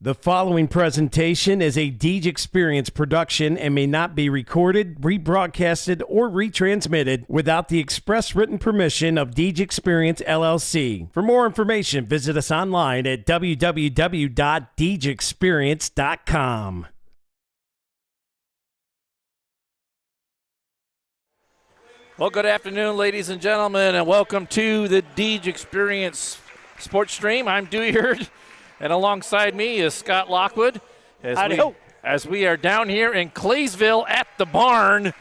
The following presentation is a Deej Experience production and may not be recorded, rebroadcasted, or retransmitted without the express written permission of Deej Experience, LLC. For more information, visit us online at www.deejexperience.com. Well, good afternoon, ladies and gentlemen, and welcome to the Deej Experience Sports Stream. I'm Dewey Hurd, and alongside me is Scott Lockwood as we are down here in Claysville at the barn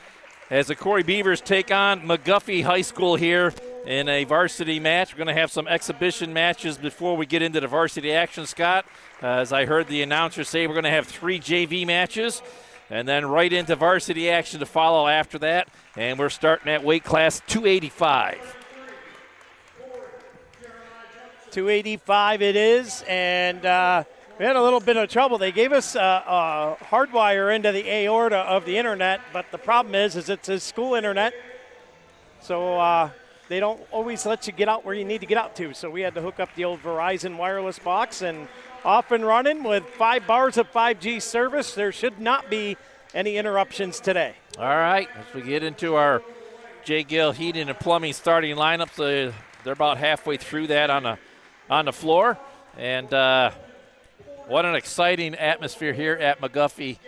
as the Corry Beavers take on McGuffey High School here in a varsity match. We're going to have some exhibition matches before we get into the varsity action, Scott. As I heard the announcer say, we're going to have 3 JV matches and then right into varsity action to follow after that. And we're starting at weight class 285. 285 it is, and we had a little bit of trouble. They gave us a hardwire into the aorta of the internet, but the problem is it's a school internet, so they don't always let you get out where you need to get out to. So we had to hook up the old Verizon wireless box, and off and running with 5 bars of 5G service. There should not be any interruptions today. All right, as we get into our J. Gill Heating and Plumbing starting lineups, they're about halfway through that on the floor. And what an exciting atmosphere here at McGuffey,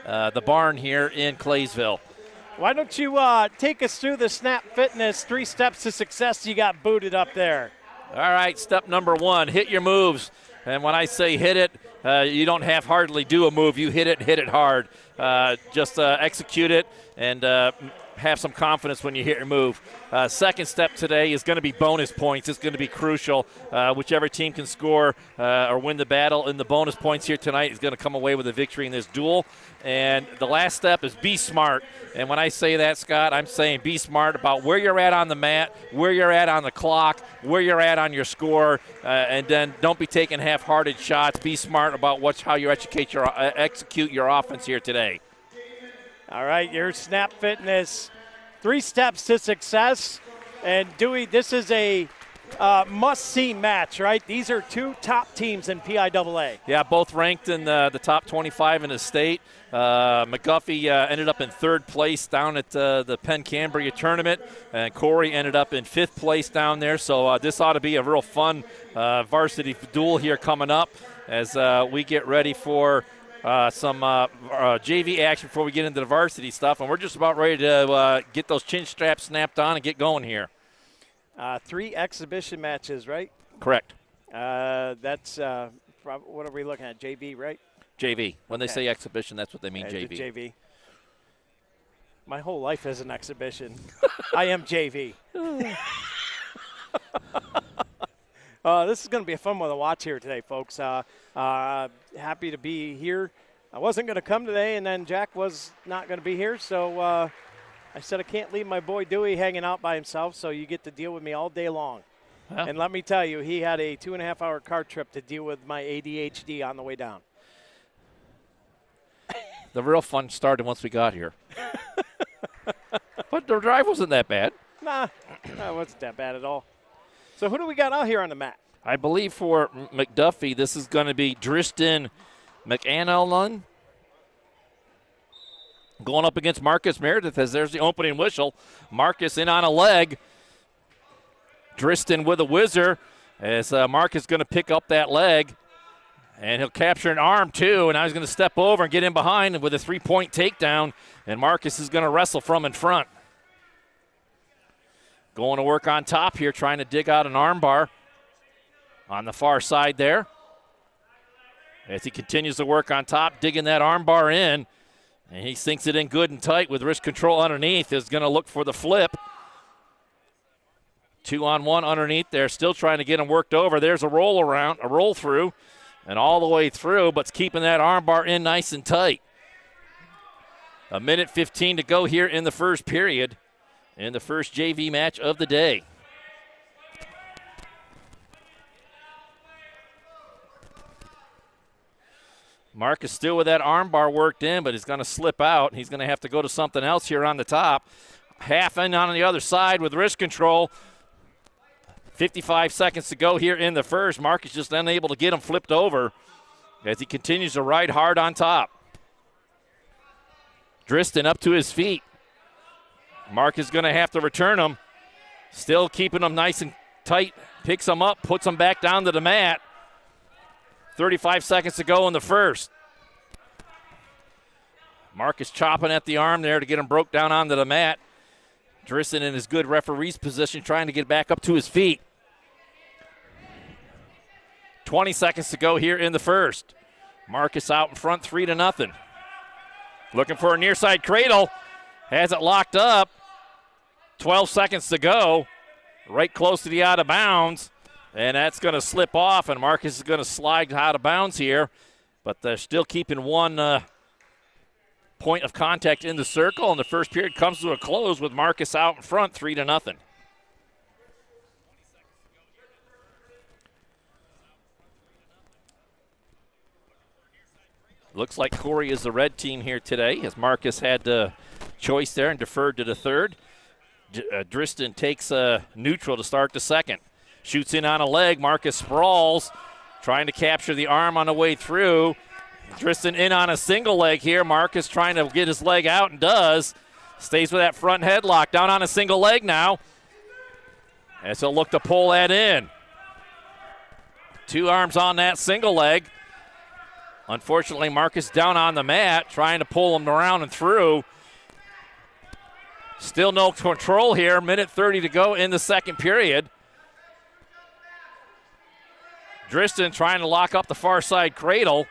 the barn here in Claysville. Why don't you take us through the Snap Fitness 3 steps to success you got booted up there? All right, step number 1, hit your moves. And when I say hit it, you don't have hardly do a move. You hit it hard. Just execute it and have some confidence when you hit your move. Second step today is going to be bonus points. It's going to be crucial. Whichever team can score or win the battle in the bonus points here tonight is going to come away with a victory in this duel. And the last step is be smart. And when I say that, Scott, I'm saying be smart about where you're at on the mat, where you're at on the clock, where you're at on your score, and then don't be taking half-hearted shots. Be smart about how you execute your offense here today. All right, your Snap Fitness 3 steps to success. And Dewey, this is a must-see match, right? These are 2 top teams in PIAA. Yeah, both ranked in the top 25 in the state. McGuffey ended up in 3rd place down at the Penn Cambria tournament, and Corry ended up in 5th place down there. So this ought to be a real fun varsity duel here coming up as we get ready for some JV action before we get into the varsity stuff. And we're just about ready to get those chin straps snapped on and get going here. 3 exhibition matches, right? Correct. That's what are we looking at? JV, right? JV. When they say exhibition, that's what they mean, JV. JV. My whole life is an exhibition. I am JV. This is going to be a fun one to watch here today, folks. Happy to be here. I wasn't going to come today, and then Jack was not going to be here, so I said I can't leave my boy Dewey hanging out by himself, so you get to deal with me all day long. Well, and let me tell you, he had a 2.5-hour car trip to deal with my ADHD on the way down. The real fun started once we got here. But the drive wasn't that bad. Nah, it wasn't that bad at all. So who do we got out here on the mat? I believe for McDuffie, this is going to be Driston McAnalun going up against Marcus Meredith as there's the opening whistle. Marcus in on a leg. Driston with a whizzer as Marcus is going to pick up that leg. And he'll capture an arm, too, and now he's going to step over and get in behind with a 3-point takedown. And Marcus is going to wrestle from in front. Going to work on top here, trying to dig out an arm bar on the far side there. As he continues to work on top, digging that arm bar in. And he sinks it in good and tight with wrist control underneath. Is going to look for the flip. 2-on-1 underneath there, still trying to get him worked over. There's a roll around, a roll through, and all the way through, but keeping that arm bar in nice and tight. 1:15 to go here in the first period, in the first JV match of the day. Marcus still with that arm bar worked in, but he's going to slip out. He's going to have to go to something else here on the top. Half in on the other side with wrist control. 55 seconds to go here in the first. Marcus just unable to get him flipped over. as he continues to ride hard on top. Driston up to his feet. Mark is going to have to return him. Still keeping him nice and tight. Picks him up, puts him back down to the mat. 35 seconds to go in the first. Mark is chopping at the arm there to get him broke down onto the mat. Driston in his good referee's position trying to get back up to his feet. 20 seconds to go here in the first. Marcus out in front, 3-0. Looking for a near side cradle. Has it locked up. 12 seconds to go. Right close to the out of bounds. And that's going to slip off, and Marcus is going to slide out of bounds here. But they're still keeping one point of contact in the circle, and the first period comes to a close with Marcus out in front, 3-0. Looks like Corry is the red team here today, as Marcus had the choice there and deferred to the third. Driston takes a neutral to start the second. Shoots in on a leg. Marcus sprawls, trying to capture the arm on the way through. Driston in on a single leg here. Marcus trying to get his leg out and does. Stays with that front headlock. Down on a single leg now. As he'll look to pull that in. 2 arms on that single leg. Unfortunately, Marcus down on the mat, trying to pull him around and through. Still no control here. Minute 30 to go in the second period. Driston trying to lock up the far side cradle.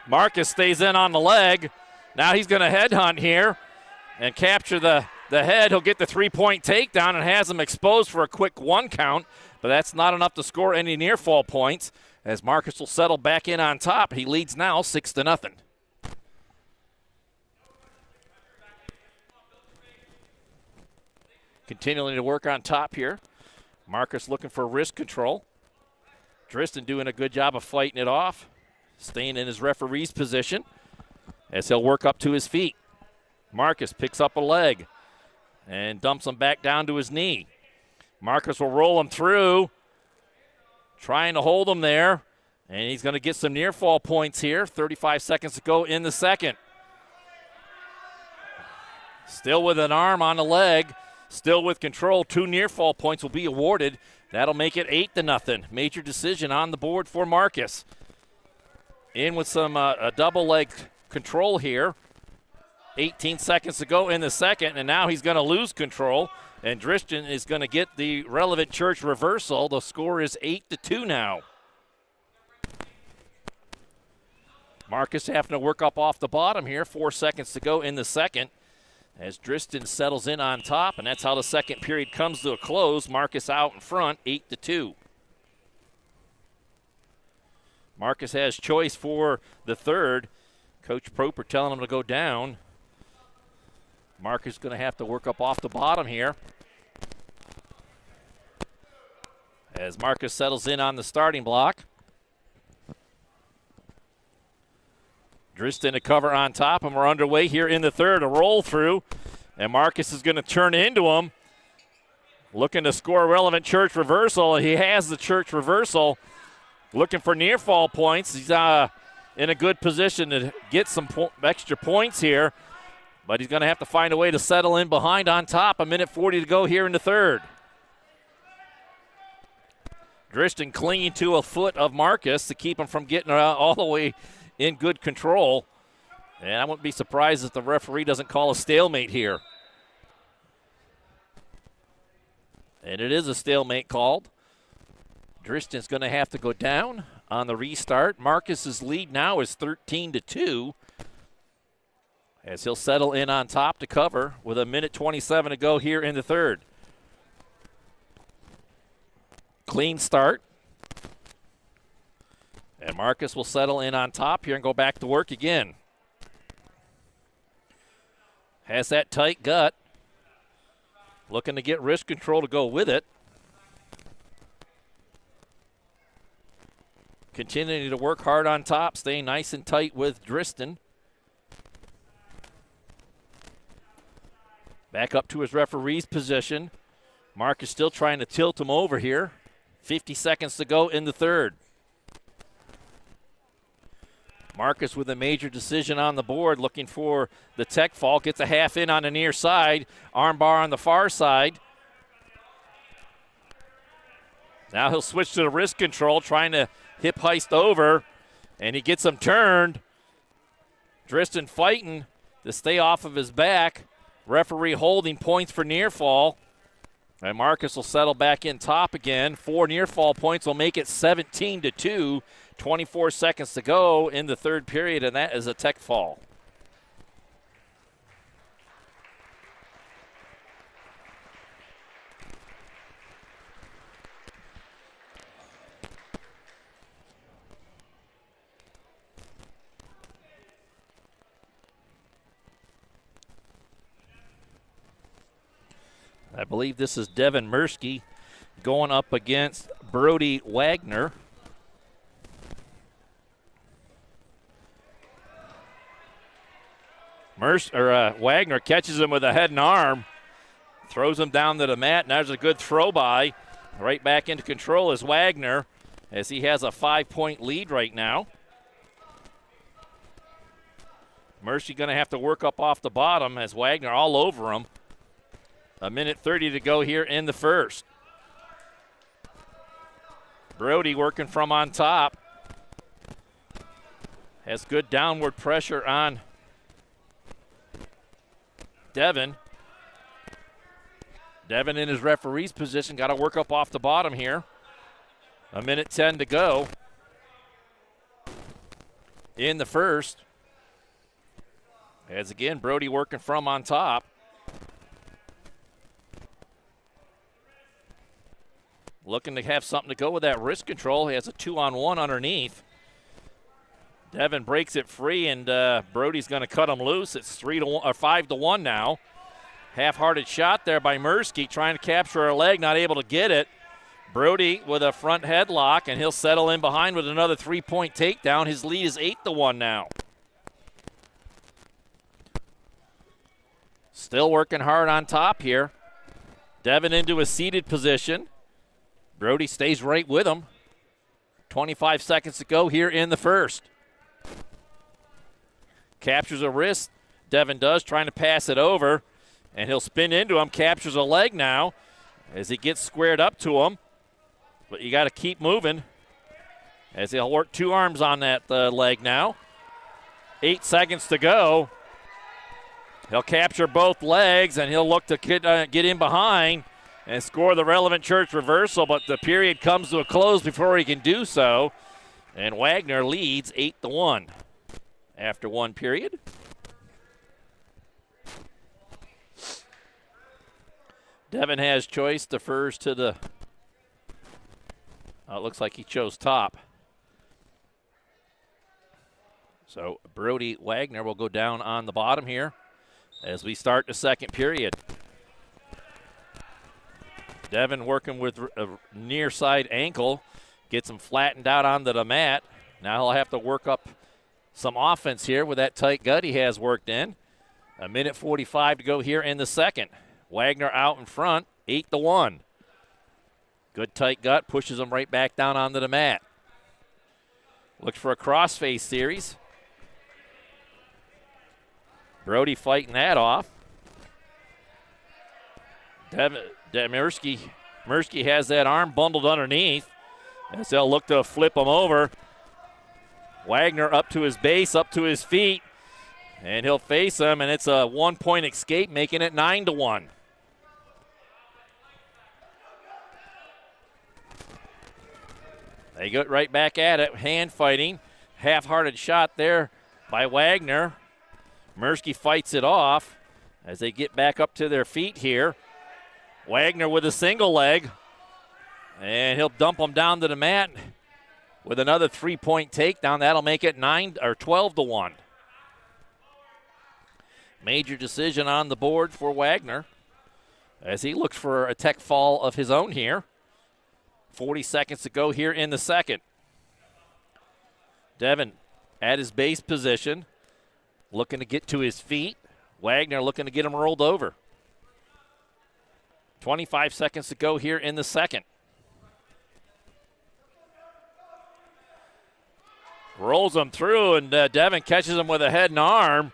Marcus stays in on the leg. Now he's going to headhunt here and capture the head. He'll get the 3-point takedown and has him exposed for a quick 1 count, but that's not enough to score any near fall points, as Marcus will settle back in on top. He leads now 6-0. Continuing to work on top here. Marcus looking for wrist control. Driston doing a good job of fighting it off, staying in his referee's position as he'll work up to his feet. Marcus picks up a leg and dumps him back down to his knee. Marcus will roll him through, trying to hold him there, and he's going to get some near fall points here. 35 seconds to go in the second. Still with an arm on the leg, still with control. 2 near fall points will be awarded. That'll make it 8-0. Major decision on the board for Marcus. In with some a double leg control here. 18 seconds to go in the second, and now he's going to lose control, and Driston is going to get the relevant church reversal. The score is 8-2 now. Marcus having to work up off the bottom here. 4 seconds to go in the second, as Driston settles in on top, and that's how the second period comes to a close. Marcus out in front, 8-2. Marcus has choice for the third. Coach Proper telling him to go down. Marcus is going to have to work up off the bottom here, as Marcus settles in on the starting block. Driston to cover on top, and we're underway here in the third. A roll through, and Marcus is going to turn into him, looking to score a relevant church reversal. He has the church reversal, looking for near fall points. He's in a good position to get some extra points here, but he's going to have to find a way to settle in behind on top. 1:40 to go here in the third. Driston clinging to a foot of Marcus to keep him from getting all the way in good control. And I wouldn't be surprised if the referee doesn't call a stalemate here. And it is a stalemate called. Driston's going to have to go down on the restart. Marcus's lead now is 13-2, as he'll settle in on top to cover with 1:27 to go here in the third. Clean start. And Marcus will settle in on top here and go back to work again. Has that tight gut. Looking to get wrist control to go with it. Continuing to work hard on top, staying nice and tight with Driston. Back up to his referee's position. Marcus still trying to tilt him over here. 50 seconds to go in the third. Marcus with a major decision on the board, looking for the tech fall. Gets a half in on the near side. Arm bar on the far side. Now he'll switch to the wrist control, trying to hip heist over, and he gets him turned. Driston fighting to stay off of his back. Referee holding, points for near fall. And Marcus will settle back in top again. 4 near fall points will make it 17-2. 24 seconds to go in the third period, and that is a tech fall. I believe this is Devin Mirsky going up against Brody Wagner. Wagner catches him with a head and arm, throws him down to the mat, and there's a good throw by. Right back into control is Wagner, as he has a 5-point lead right now. Mirsky going to have to work up off the bottom as Wagner all over him. 1:30 to go here in the first. Brody working from on top. Has good downward pressure on Devin. Devin in his referee's position. Got to work up off the bottom here. 1:10 to go in the first. As again, Brody working from on top. Looking to have something to go with that wrist control. He has a 2-on-1 underneath. Devin breaks it free, and Brody's going to cut him loose. It's 5-1 now. Half-hearted shot there by Mirsky, trying to capture a leg, not able to get it. Brody with a front headlock, and he'll settle in behind with another 3-point takedown. His lead is 8-1 now. Still working hard on top here. Devin into a seated position. Brody stays right with him. 25 seconds to go here in the first. Captures a wrist. Devin does, trying to pass it over. And he'll spin into him. Captures a leg now as he gets squared up to him. But you got to keep moving as he'll work 2 arms on that leg now. 8 seconds to go. He'll capture both legs, and he'll look to get in behind and score the relevant church reversal, but the period comes to a close before he can do so. And Wagner leads 8-1 after 1 period. Devin has choice, defers to the, it looks like he chose top. So Brody Wagner will go down on the bottom here as we start the second period. Devin working with a near side ankle, gets him flattened out onto the mat. Now he'll have to work up some offense here with that tight gut he has worked in. 1:45 to go here in the second. Wagner out in front, 8-1. Good tight gut, pushes him right back down onto the mat. Looks for a crossface series. Brody fighting that off. Mirsky has that arm bundled underneath as they'll look to flip him over. Wagner up to his base, up to his feet, and he'll face him, and it's a 1-point escape, making it 9-1. They get right back at it, hand fighting. Half-hearted shot there by Wagner. Mirsky fights it off as they get back up to their feet here. Wagner with a single leg, and he'll dump him down to the mat with another 3-point takedown. That'll make it 12-1. Major decision on the board for Wagner as he looks for a tech fall of his own here. 40 seconds to go here in the second. Devin at his base position, looking to get to his feet. Wagner looking to get him rolled over. 25 seconds to go here in the second. Rolls him through, and Devin catches him with a head and arm.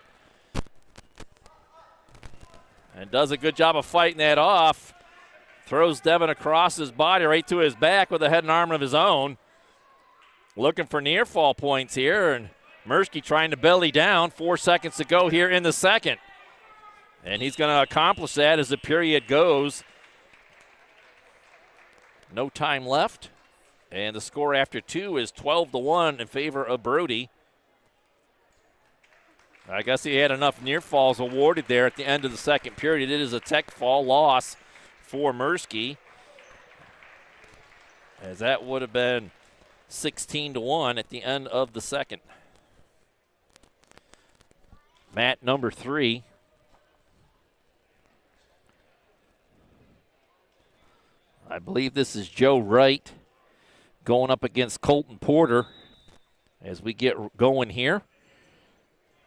And does a good job of fighting that off. Throws Devin across his body right to his back with a head and arm of his own. Looking for near fall points here, and Mirsky trying to belly down. 4 seconds to go here in the second. And he's going to accomplish that as the period goes. No time left. And the score after 2 is 12-1 in favor of Brody. I guess he had enough near falls awarded there at the end of the second period. It is a tech fall loss for Mirsky, as that would have been 16-1 at the end of the second. Mat number 3. I believe this is Joe Wright going up against Colton Porter as we get going here.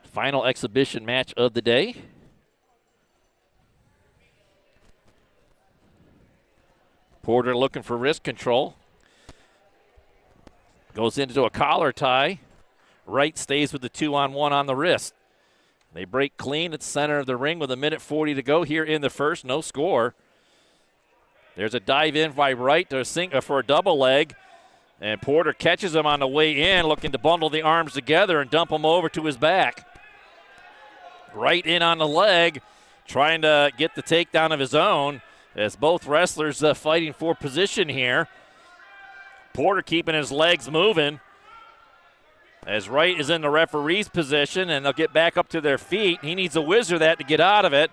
Final exhibition match of the day. Porter looking for wrist control. Goes into a collar tie. Wright stays with the 2-on-1 on the wrist. They break clean at the center of the ring with 1:40 to go here in the first. No score. There's a dive in by Wright for a double leg. And Porter catches him on the way in, looking to bundle the arms together and dump him over to his back. Right in on the leg, trying to get the takedown of his own, as both wrestlers fighting for position here. Porter keeping his legs moving, as Wright is in the referee's position, and they'll get back up to their feet. He needs a whizzer that to get out of it.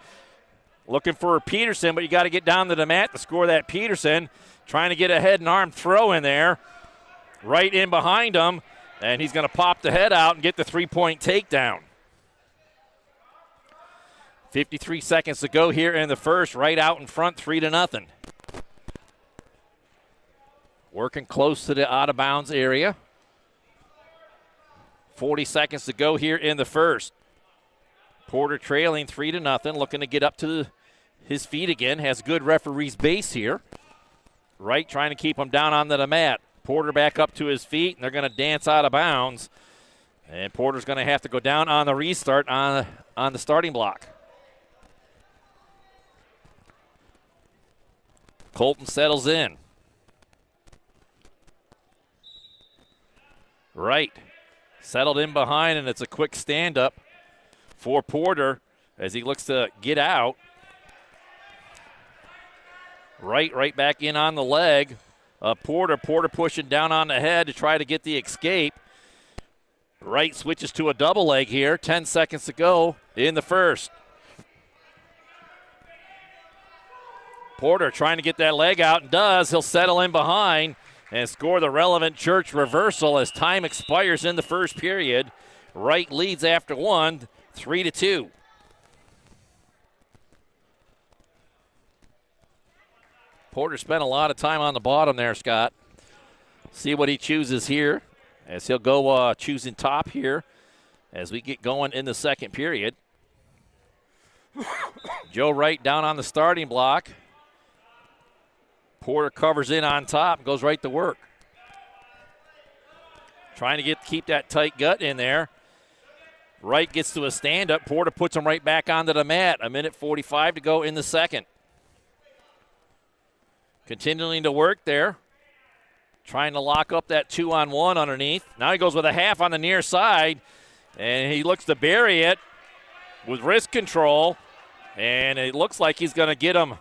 Looking for Peterson, but you got to get down to the mat to score that Peterson. Trying to get a head and arm throw in there. Right in behind him, and he's going to pop the head out and get the 3-point takedown. 53 seconds to go here in the first. Right out in front, 3-0. Working close to the out-of-bounds area. 40 seconds to go here in the first. Porter trailing 3-0, looking to get up to his feet again. Has good referee's base here. Wright trying to keep him down onto the mat. Porter back up to his feet, and they're going to dance out of bounds. And Porter's going to have to go down on the restart on the starting block. Colton settles in. Wright settled in behind, and it's a quick stand-up for Porter as he looks to get out. Wright right back in on the leg. Porter pushing down on the head to try to get the escape. Wright switches to a double leg here. 10 seconds to go in the first. Porter trying to get that leg out, and does. He'll settle in behind and score the relevant church reversal as time expires in the first period. Wright leads after 1, 3-2. Porter spent a lot of time on the bottom there, Scott. See what he chooses here, as he'll go choosing top here as we get going in the second period. Joe Wright down on the starting block. Porter covers in on top and goes right to work. Trying to keep that tight gut in there. Wright gets to a stand-up. Porter puts him right back onto the mat. 1:45 to go in the second. Continuing to work there. Trying to lock up that 2-on-1 underneath. Now he goes with a half on the near side, and he looks to bury it with wrist control, and it looks like he's going to get him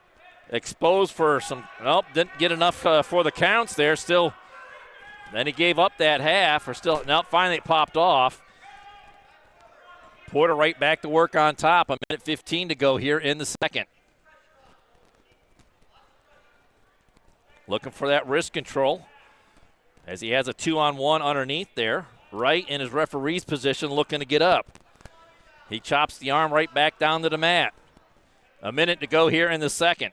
exposed for some. Nope, didn't get enough for the counts there. Still, then he gave up that half, or still, now finally it popped off. Porter right back to work on top. 1:15 to go here in the second. Looking for that wrist control as he has a 2-on-1 underneath there. Right in his referee's position, looking to get up. He chops the arm right back down to the mat. 1 minute to go here in the second.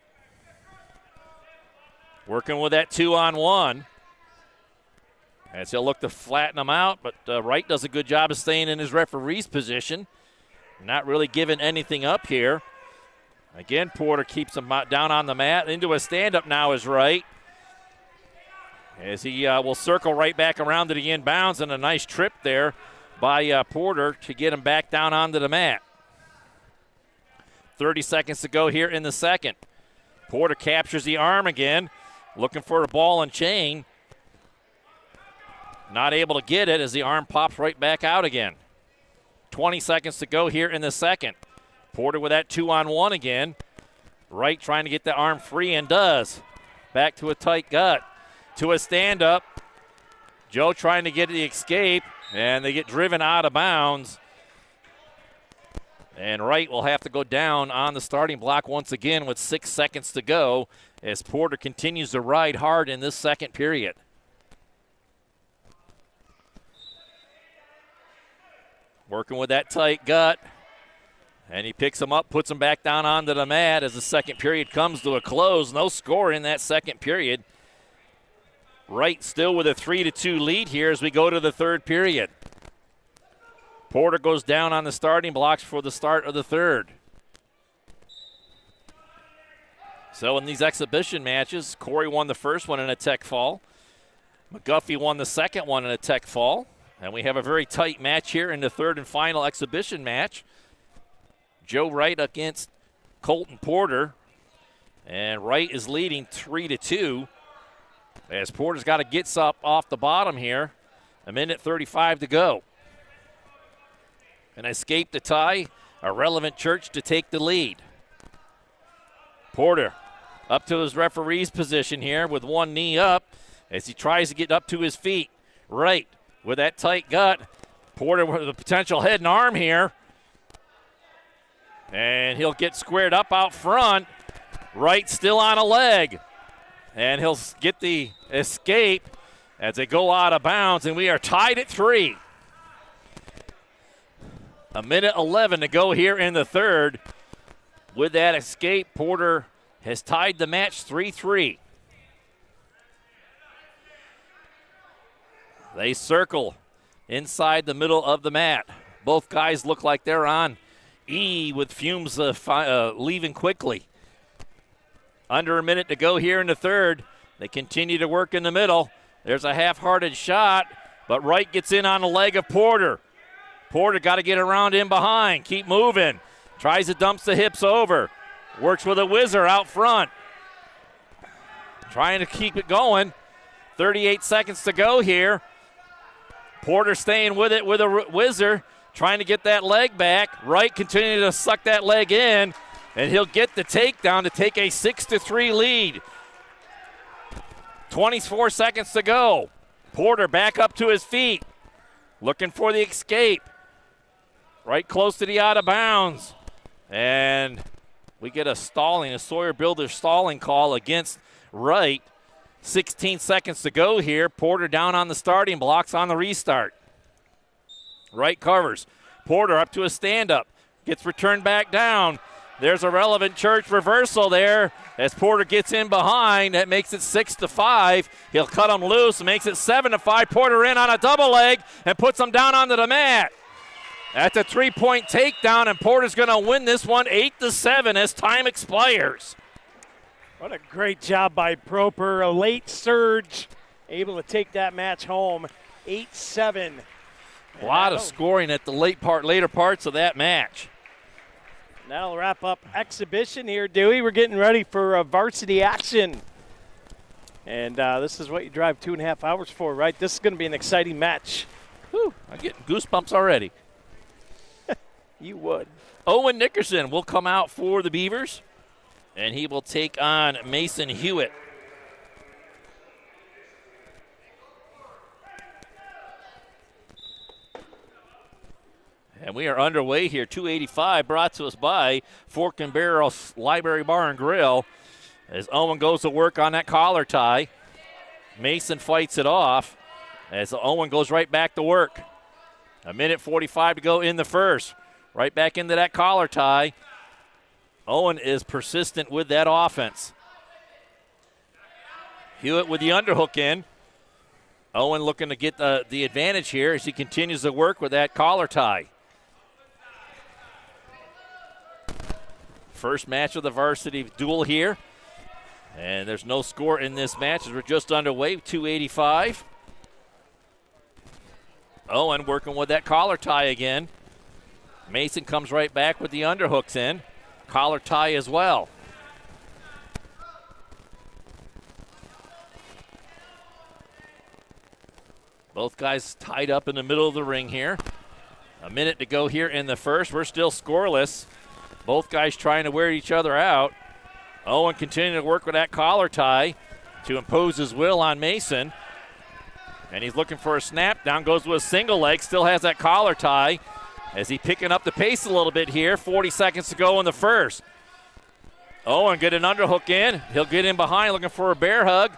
Working with that 2-on-1 as he'll look to flatten him out, but Wright does a good job of staying in his referee's position. Not really giving anything up here. Again, Porter keeps him down on the mat. Into a stand-up now is Wright. as he will circle right back around to the inbounds, and a nice trip there by Porter to get him back down onto the mat. 30 seconds to go here in the second. Porter captures the arm again, looking for a ball and chain. Not able to get it as the arm pops right back out again. 20 seconds to go here in the second. Porter with that 2-on-1 again. Wright trying to get the arm free and does. Back to a tight gut. To a stand-up. Joe trying to get the escape, and they get driven out of bounds. And Wright will have to go down on the starting block once again with 6 seconds to go as Porter continues to ride hard in this second period. Working with that tight gut. And he picks him up, puts him back down onto the mat as the second period comes to a close. No score in that second period. Wright still with a 3-2 lead here as we go to the third period. Porter goes down on the starting blocks for the start of the third. So in these exhibition matches, Corry won the first one in a tech fall. McGuffey won the second one in a tech fall. And we have a very tight match here in the third and final exhibition match. Joe Wright against Colton Porter. And Wright is leading 3-2 as Porter's got to get up off the bottom here. A minute 35 to go. An escape to tie, a relevant Church to take the lead. Porter up to his referee's position here with one knee up as he tries to get up to his feet. Wright with that tight gut. Porter with a potential head and arm here. And he'll get squared up out front. Wright still on a leg. And he'll get the escape as they go out of bounds, and we are tied at 3. A minute 11 to go here in the third. With that escape, Porter has tied the match 3-3. They circle inside the middle of the mat. Both guys look like they're on E with Fumes leaving quickly. Under a minute to go here in the third. They continue to work in the middle. There's a half-hearted shot, but Wright gets in on the leg of Porter. Porter got to get around in behind. Keep moving. Tries to dump the hips over. Works with a whizzer out front. Trying to keep it going. 38 seconds to go here. Porter staying with it with a whizzer. Trying to get that leg back. Wright continuing to suck that leg in. And he'll get the takedown to take a 6-3 lead. 24 seconds to go. Porter back up to his feet. Looking for the escape. Right close to the out of bounds. And we get a Sawyer Builder stalling call against Wright. 16 seconds to go here. Porter down on the starting blocks on the restart. Wright covers. Porter up to a stand-up. Gets returned back down. There's a relevant Church reversal there as Porter gets in behind. That makes it 6-5. He'll cut him loose and makes it 7-5. Porter in on a double leg and puts him down onto the mat. That's a 3-point takedown, and Porter's going to win this one 8-7 as time expires. What a great job by Proper. A late surge, able to take that match home. 8-7. A lot of scoring at the later parts of that match. That'll wrap up exhibition here, Dewey. We're getting ready for varsity action. And this is what you drive 2.5 hours for, right? This is going to be an exciting match. Whew, I'm getting goosebumps already. You would. Owen Nickerson will come out for the Beavers, and he will take on Mason Hewitt. And we are underway here. 285 brought to us by Fork and Barrel Library Bar and Grill. As Owen goes to work on that collar tie. Mason fights it off as Owen goes right back to work. A minute 45 to go in the first. Right back into that collar tie. Owen is persistent with that offense. Hewitt with the underhook in. Owen looking to get the advantage here as he continues to work with that collar tie. First match of the varsity duel here. And there's no score in this match as we're just underway, 285. Owen working with that collar tie again. Mason comes right back with the underhooks in. Collar tie as well. Both guys tied up in the middle of the ring here. A minute to go here in the first. We're still scoreless. Both guys trying to wear each other out. Owen continuing to work with that collar tie to impose his will on Mason. And he's looking for a snap. Down goes with a single leg. Still has that collar tie. As he picking up the pace a little bit here. 40 seconds to go in the first. Owen get an underhook in. He'll get in behind looking for a bear hug.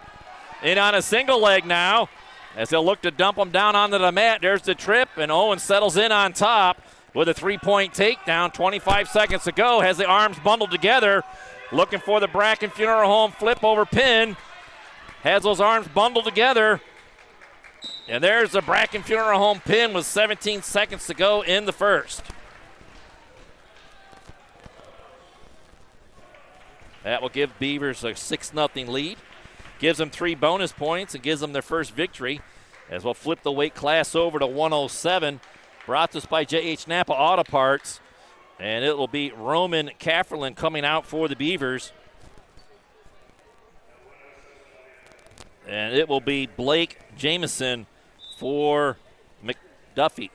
In on a single leg now. As they'll look to dump him down onto the mat. There's the trip. And Owen settles in on top with a 3-point takedown. 25 seconds to go. Has the arms bundled together. Looking for the Bracken Funeral Home flip over pin. Has those arms bundled together. And there's the Bracken Funeral Home pin with 17 seconds to go in the first. That will give Beavers a 6-0 lead. Gives them 3 bonus points and gives them their first victory. As we'll flip the weight class over to 107. Brought to us by J.H. Napa Auto Parts. And it will be Roman Kafferlin coming out for the Beavers. And it will be Blake Jamison for McGuffey.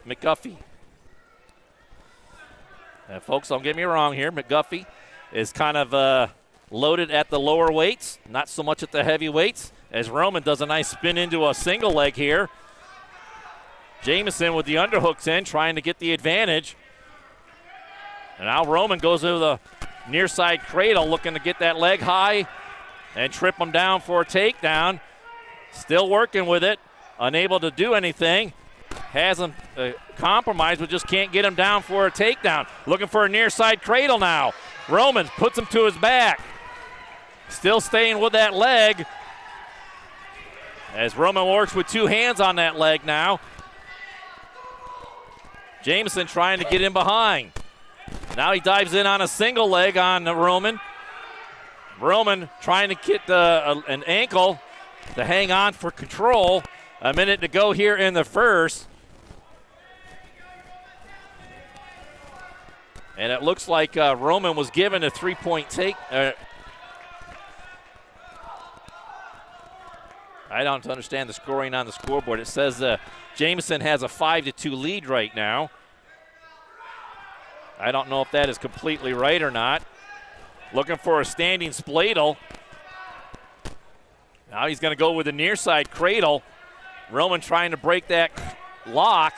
And folks, don't get me wrong here. McGuffey is kind of loaded at the lower weights, not so much at the heavy weights, as Roman does a nice spin into a single leg here. Jamison with the underhooks in, trying to get the advantage. And now Roman goes to the near side cradle, looking to get that leg high and trip him down for a takedown. Still working with it, unable to do anything. Has him compromised, but just can't get him down for a takedown. Looking for a near side cradle now. Roman puts him to his back. Still staying with that leg. As Roman works with 2 hands on that leg now. Jamison trying to get in behind. Now he dives in on a single leg on Roman. Roman trying to get an ankle to hang on for control. A minute to go here in the first. And it looks like Roman was given a 3-point take. I don't understand the scoring on the scoreboard. It says Jamison has a 5-2 lead right now. I don't know if that is completely right or not. Looking for a standing spladle. Now he's going to go with the near side cradle. Roman trying to break that lock.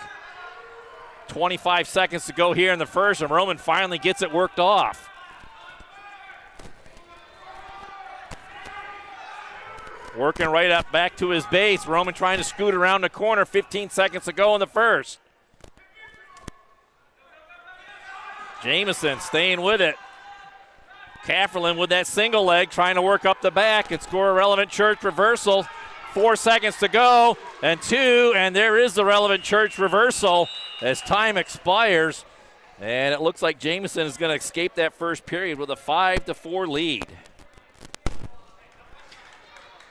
25 seconds to go here in the first, and Roman finally gets it worked off. Working right up back to his base. Roman trying to scoot around the corner. 15 seconds to go in the first. Jamison staying with it. Kafferlin with that single leg trying to work up the back and score a relevant church reversal. 4 seconds to go, and 2, and there is the relevant church reversal as time expires. And it looks like Jamison is going to escape that first period with a 5-4 lead.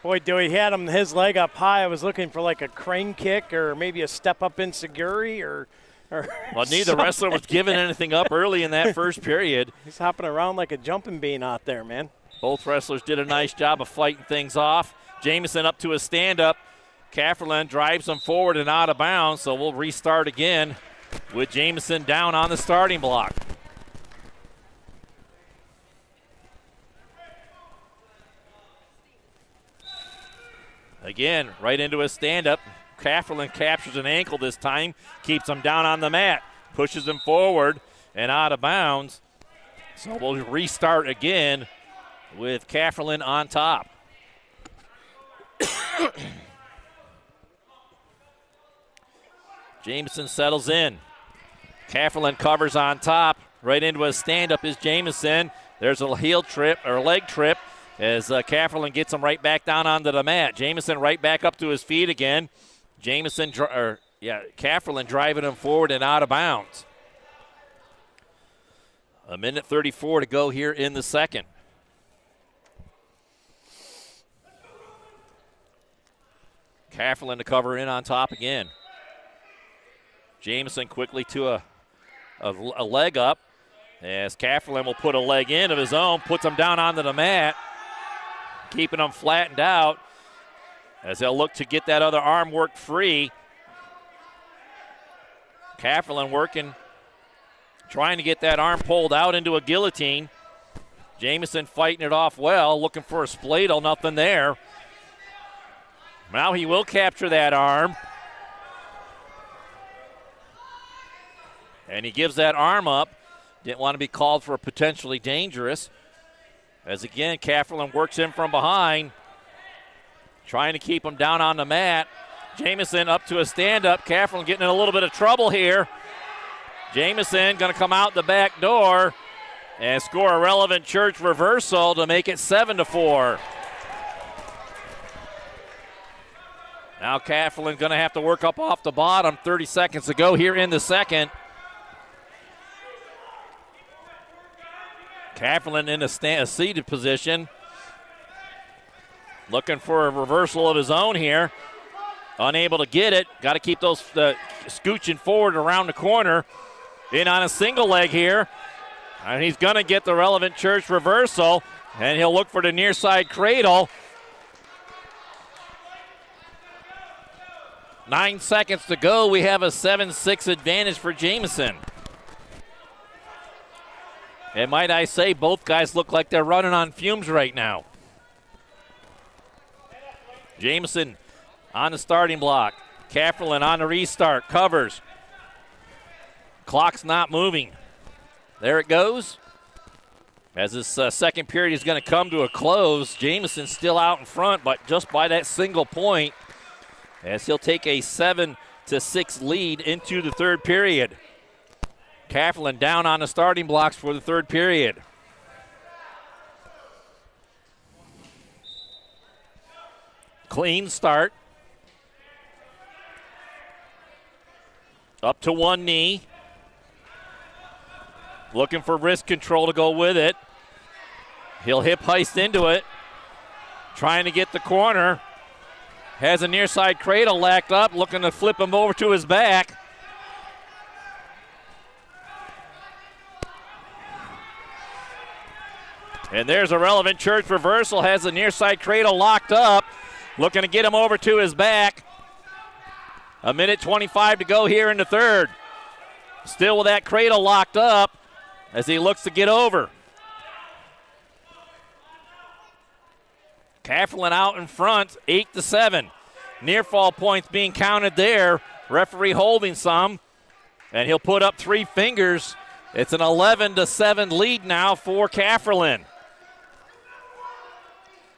Boy, Dewey had his leg up high. I was looking for like a crane kick or maybe a step up enziguri or well, neither wrestler was giving anything up early in that first period. He's hopping around like a jumping bean out there, man. Both wrestlers did a nice job of fighting things off. Jamison up to a stand-up. Kafferlin drives him forward and out of bounds, so we'll restart again with Jamison down on the starting block. Again, right into a stand-up. Kafferlin captures an ankle this time, keeps him down on the mat, pushes him forward and out of bounds. So we'll restart again with Kafferlin on top. Jamison settles in. Kafferlin covers on top. Right into a stand-up is Jamison. There's a heel trip or leg trip as Kafferlin gets him right back down onto the mat. Jamison right back up to his feet again. Kafferlin driving him forward and out of bounds. A minute 34 to go here in the second. Kafferlin to cover in on top again. Jamison quickly to a leg up, as Kafferlin will put a leg in of his own, puts him down onto the mat, keeping him flattened out as they'll look to get that other arm worked free. Kafferlin working, trying to get that arm pulled out into a guillotine. Jamison fighting it off well, looking for a spladle, nothing there. Now he will capture that arm. And he gives that arm up. Didn't want to be called for a potentially dangerous. As again, Kafferlin works in from behind, trying to keep him down on the mat. Jamison up to a stand-up. Kafferlin getting in a little bit of trouble here. Jamison going to come out the back door and score a relevant church reversal to make it 7-4. Now Kafferlin going to have to work up off the bottom. 30 seconds to go here in the second. Kafferlin in a seated position. Looking for a reversal of his own here. Unable to get it. Got to keep those scooching forward around the corner. In on a single leg here. And he's going to get the relevant church reversal. And he'll look for the near side cradle. 9 seconds to go. We have a 7-6 advantage for Jamison. And might I say, both guys look like they're running on fumes right now. Jamison on the starting block. Kafferlin on the restart. Covers. Clock's not moving. There it goes. As this second period is going to come to a close, Jamison still out in front, but just by that single point, as he'll take a 7-6 lead into the third period. Kafferlin down on the starting blocks for the third period. Clean start. Up to one knee. Looking for wrist control to go with it. He'll hip heist into it. Trying to get the corner. Has a near side cradle lacked up. Looking to flip him over to his back. And there's a relevant church reversal. Has the near side cradle locked up. Looking to get him over to his back. 1:25 to go here in the third. Still with that cradle locked up as he looks to get over. Kafferlin out in front, 8-7. Near fall points being counted there. Referee holding some. And he'll put up 3 fingers. It's an 11-7 lead now for Kafferlin.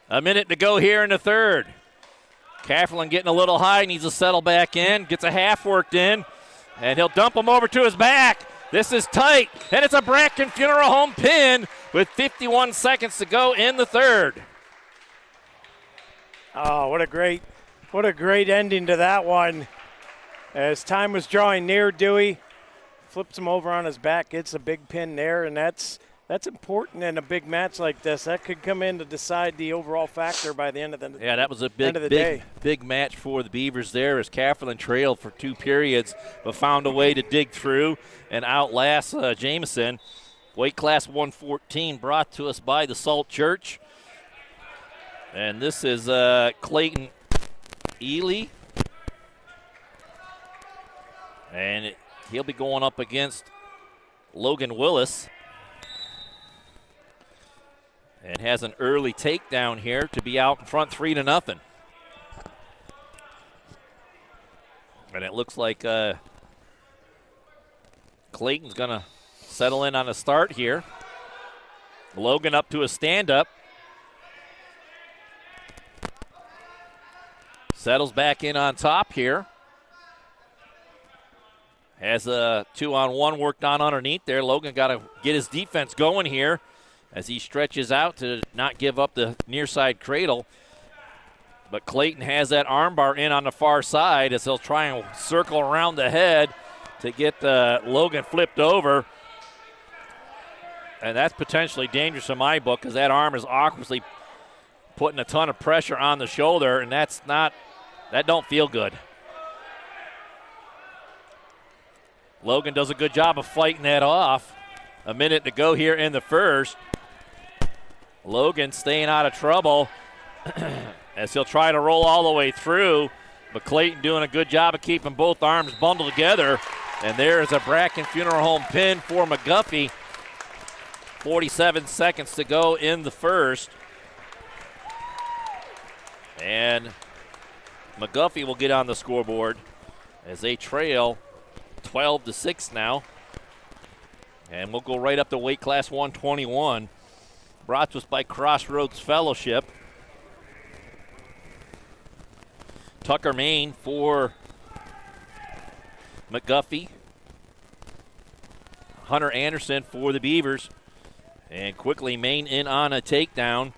A minute to go here in the third. Kafferlin getting a little high, needs to settle back in. Gets a half worked in. And he'll dump him over to his back. This is tight. And it's a Bracken Funeral Home pin with 51 seconds to go in the third. Oh, what a great ending to that one. As time was drawing near, Dewey flips him over on his back, gets a big pin there, and that's important in a big match like this. That could come in to decide the overall factor by the end of the Yeah, that was a big match for the Beavers there as Kafferlin trailed for 2 periods, but found a way to dig through and outlast Jamison. Weight class 114 brought to us by the Salt Church. And this is Clayton Ely. And he'll be going up against Logan Willis. And has an early takedown here to be out in front 3-0. And it looks like Clayton's going to settle in on a start here. Logan up to a stand-up. Settles back in on top here. Has a 2-on-1 worked on underneath there. Logan got to get his defense going here as he stretches out to not give up the near side cradle. But Clayton has that armbar in on the far side as he'll try and circle around the head to get Logan flipped over. And that's potentially dangerous in my book because that arm is awkwardly putting a ton of pressure on the shoulder, and that's not That don't feel good. Logan does a good job of fighting that off. A minute to go here in the first. Logan staying out of trouble as he'll try to roll all the way through. But Clayton doing a good job of keeping both arms bundled together. And there is a Bracken Funeral Home pin for McGuffey. 47 seconds to go in the first. And McGuffey will get on the scoreboard as they trail 12-6 now. And we'll go right up to weight class 121. Brought to us by Crossroads Fellowship. Tucker Main for McGuffey. Hunter Anderson for the Beavers. And quickly Main in on a takedown.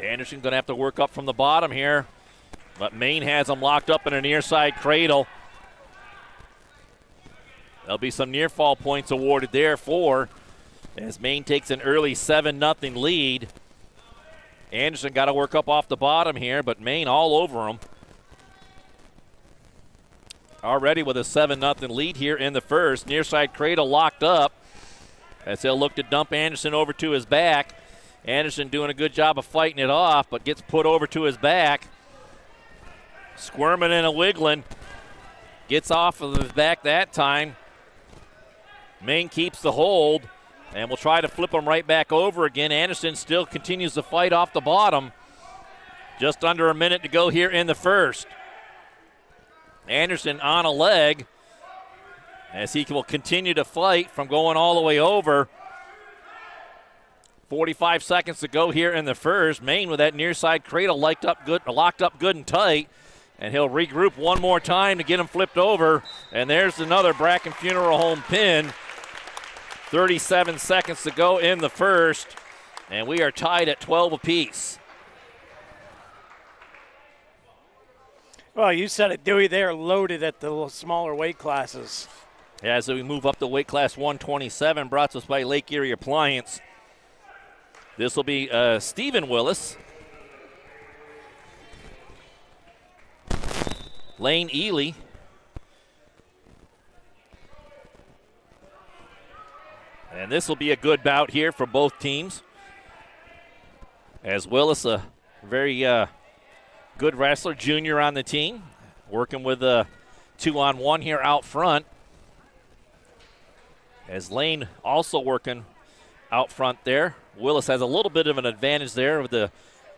Anderson going to have to work up from the bottom here. But Main has him locked up in a near side cradle. There'll be some near fall points awarded there for as Main takes an early 7-0 lead. Anderson got to work up off the bottom here, but Main all over him. Already with a 7-0 lead here in the first. Near side cradle locked up as they'll look to dump Anderson over to his back. Anderson doing a good job of fighting it off, but gets put over to his back. Squirming and a wiggling. Gets off of his back that time. Main keeps the hold, and will try to flip him right back over again. Anderson still continues to fight off the bottom. Just under a minute to go here in the first. Anderson on a leg as he will continue to fight from going all the way over. 45 seconds to go here in the first. Main with that near side cradle locked up good and tight. And he'll regroup one more time to get him flipped over. And there's another Bracken Funeral Home pin. 37 seconds to go in the first. And we are tied at 12 apiece. Well, you said it, Dewey. They are loaded at the smaller weight classes. Yeah, as we move up to weight class 127, brought to us by Lake Erie Appliance. This will be Stephen Willis, Lane Ely, and this will be a good bout here for both teams. As Willis, a very good wrestler, junior on the team, working with a 2-on-1 here out front. As Lane also working out front there. Willis has a little bit of an advantage there with the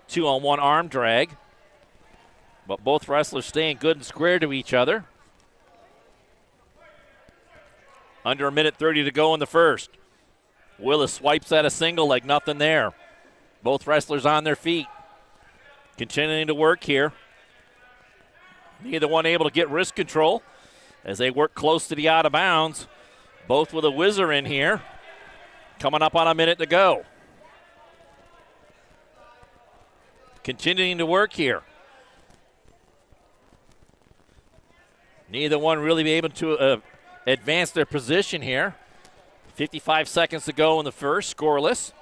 2-on-1 arm drag. But both wrestlers staying good and square to each other. Under a minute 30 to go in the first. Willis swipes at a single leg, nothing there. Both wrestlers on their feet. Continuing to work here. Neither one able to get wrist control as they work close to the out of bounds. Both with a whizzer in here. Coming up on a minute to go. Continuing to work here. Neither one really be able to advance their position here. 55 seconds to go in the first, scoreless.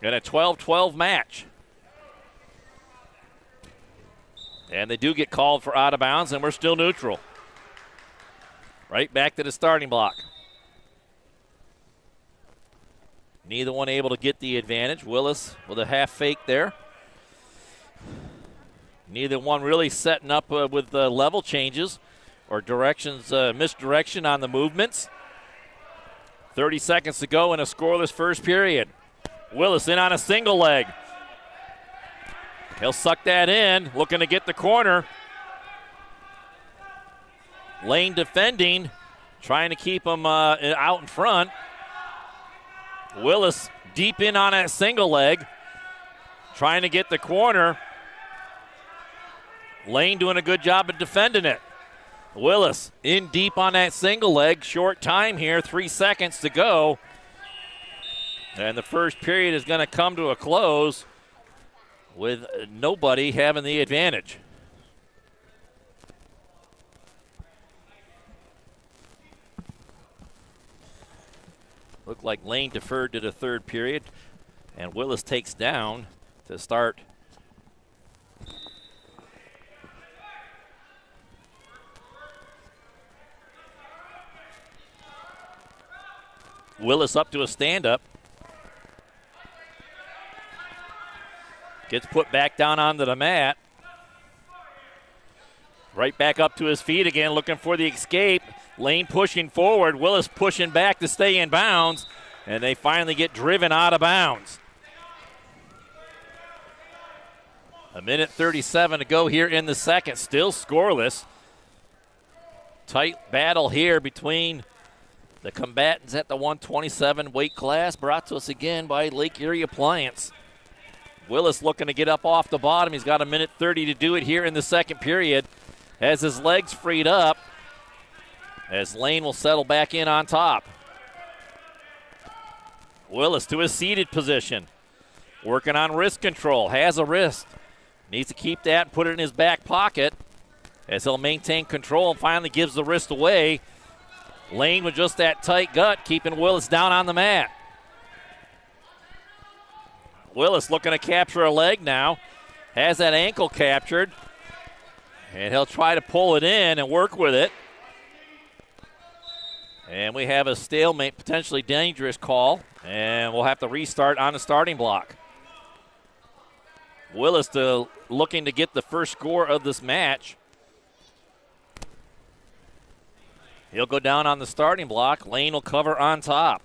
And a 12-12 match. And they do get called for out of bounds, and we're still neutral. Right back to the starting block. Neither one able to get the advantage. Willis with a half fake there. Neither one really setting up with level changes or directions, misdirection on the movements. 30 seconds to go in a scoreless first period. Willis in on a single leg. He'll suck that in, looking to get the corner. Lane defending, trying to keep him out in front. Willis deep in on that single leg, trying to get the corner. Lane doing a good job of defending it. Willis in deep on that single leg. Short time here, 3 seconds to go. And the first period is going to come to a close with nobody having the advantage. Looked like Lane deferred to the third period, and Willis takes down to start. Willis up to a stand-up. Gets put back down onto the mat. Right back up to his feet again, looking for the escape. Lane pushing forward. Willis pushing back to stay in bounds. And they finally get driven out of bounds. A minute 37 to go here in the second. Still scoreless. Tight battle here between the combatants at the 127 weight class, brought to us again by Lake Erie Appliance. Willis looking to get up off the bottom. He's got a minute 30 to do it here in the second period. Has his legs freed up as Lane will settle back in on top. Willis to his seated position. Working on wrist control. Has a wrist. Needs to keep that and put it in his back pocket as he'll maintain control and finally gives the wrist away. Lane with just that tight gut, keeping Willis down on the mat. Willis looking to capture a leg now. Has that ankle captured. And he'll try to pull it in and work with it. And we have a stalemate, potentially dangerous call. And we'll have to restart on the starting block. Willis looking to get the first score of this match. He'll go down on the starting block. Lane will cover on top.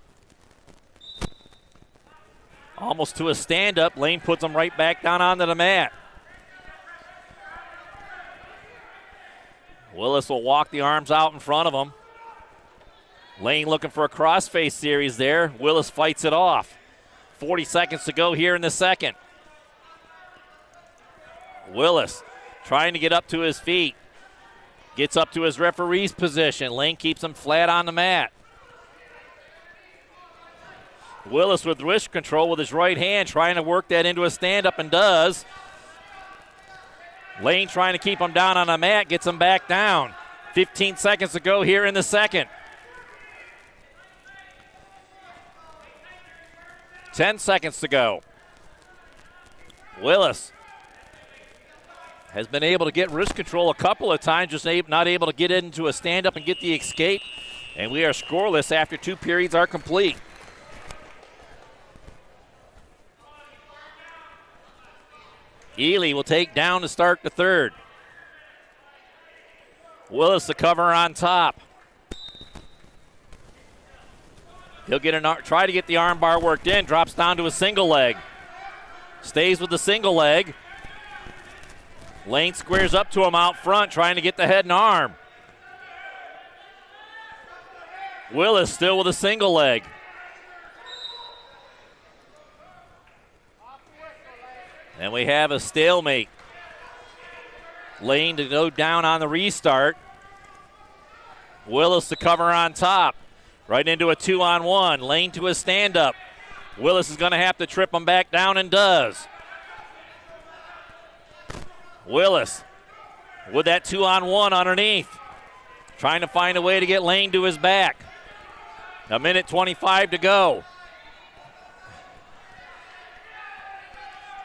Almost to a stand-up. Lane puts him right back down onto the mat. Willis will walk the arms out in front of him. Lane looking for a crossface series there. Willis fights it off. 40 seconds to go here in the second. Willis trying to get up to his feet. Gets up to his referee's position. Lane keeps him flat on the mat. Willis with wrist control with his right hand, trying to work that into a stand-up, and does. Lane trying to keep him down on the mat, gets him back down. 15 seconds to go here in the second. 10 seconds to go. Willis has been able to get wrist control a couple of times, just not able to get into a stand-up and get the escape. And we are scoreless after 2 periods are complete. Ely will take down to start the third. Willis the cover on top. He'll try to get the arm bar worked in, drops down to a single leg. Stays with the single leg. Lane squares up to him out front, trying to get the head and arm. Willis still with a single leg. And we have a stalemate. Lane to go down on the restart. Willis to cover on top. Right into a 2-on-1. Lane to a stand-up. Willis is going to have to trip him back down, and does. Willis with that 2-on-1 underneath. Trying to find a way to get Lane to his back. A minute 25 to go.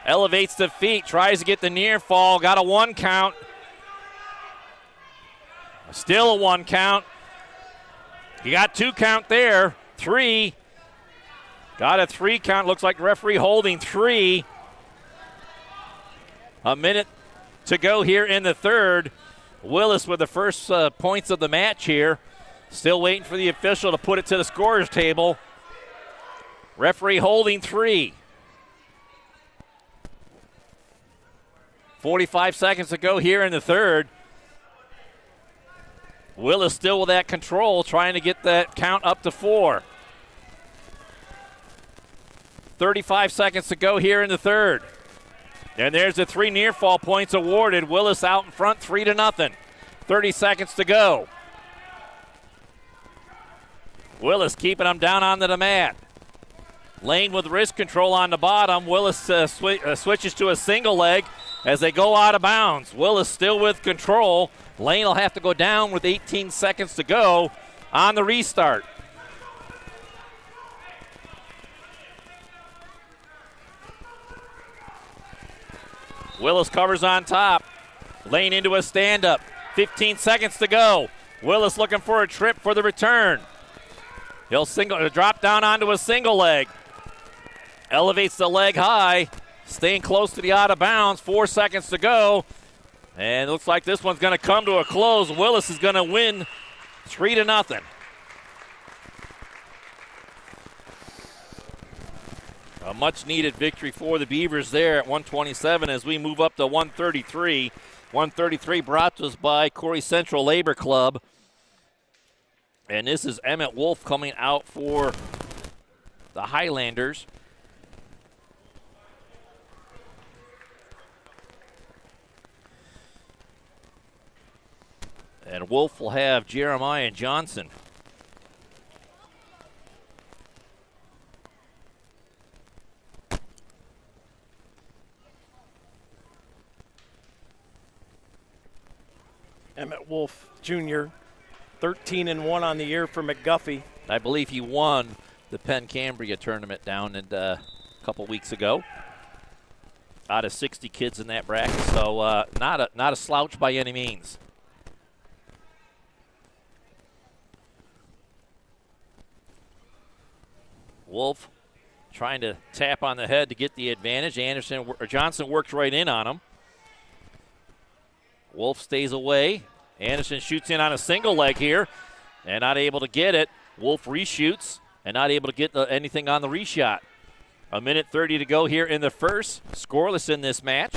Elevates the feet, tries to get the near fall, got a 1 count. Still a 1 count. You got 2 count there, 3. Got a 3 count, looks like the referee holding 3. A minute to go here in the third. Willis with the first points of the match here. Still waiting for the official to put it to the scorer's table. Referee holding 3. 45 seconds to go here in the third. Willis still with that control, trying to get that count up to 4. 35 seconds to go here in the third. And there's the 3 near fall points awarded. Willis out in front, 3-0. 30 seconds to go. Willis keeping him down onto the mat. Lane with wrist control on the bottom. Willis switches to a single leg as they go out of bounds. Willis still with control. Lane will have to go down with 18 seconds to go on the restart. Willis covers on top. Lane into a stand-up. 15 seconds to go. Willis looking for a trip for the return. He'll drop down onto a single leg. Elevates the leg high. Staying close to the out of bounds. 4 seconds to go. And it looks like this one's going to come to a close. Willis is going to win 3-0. A much-needed victory for the Beavers there at 127 as we move up to 133. 133 brought to us by Corry Central Labor Club. And this is Emmett Wolf coming out for the Highlanders. And Wolf will have Jeremiah Johnson. Emmett Wolf Jr., 13-1 on the year for McGuffey. I believe he won the Penn Cambria tournament down a couple weeks ago. Out of 60 kids in that bracket, so not a slouch by any means. Wolf trying to tap on the head to get the advantage. Johnson works right in on him. Wolf stays away. Anderson shoots in on a single leg here and not able to get it. Wolf reshoots and not able to get anything on the reshot. 1:30 to go here in the first. Scoreless in this match.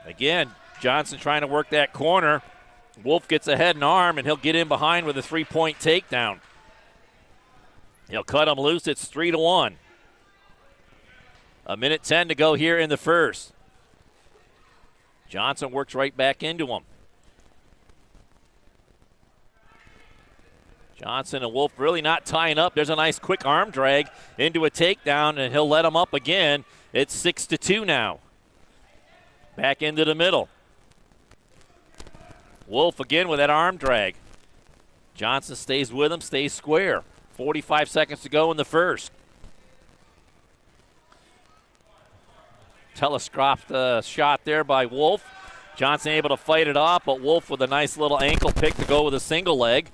Again, Johnson trying to work that corner. Wolf gets a head and arm, and he'll get in behind with a three-point takedown. He'll cut him loose. It's 3-1. 1:10 to go here in the first. Johnson works right back into him. Johnson and Wolf really not tying up. There's a nice quick arm drag into a takedown, and he'll let him up again. It's 6-2 now. Back into the middle. Wolf again with that arm drag. Johnson stays with him, stays square. 45 seconds to go in the first. Telescoped shot there by Wolf. Johnson able to fight it off, but Wolf with a nice little ankle pick to go with a single leg.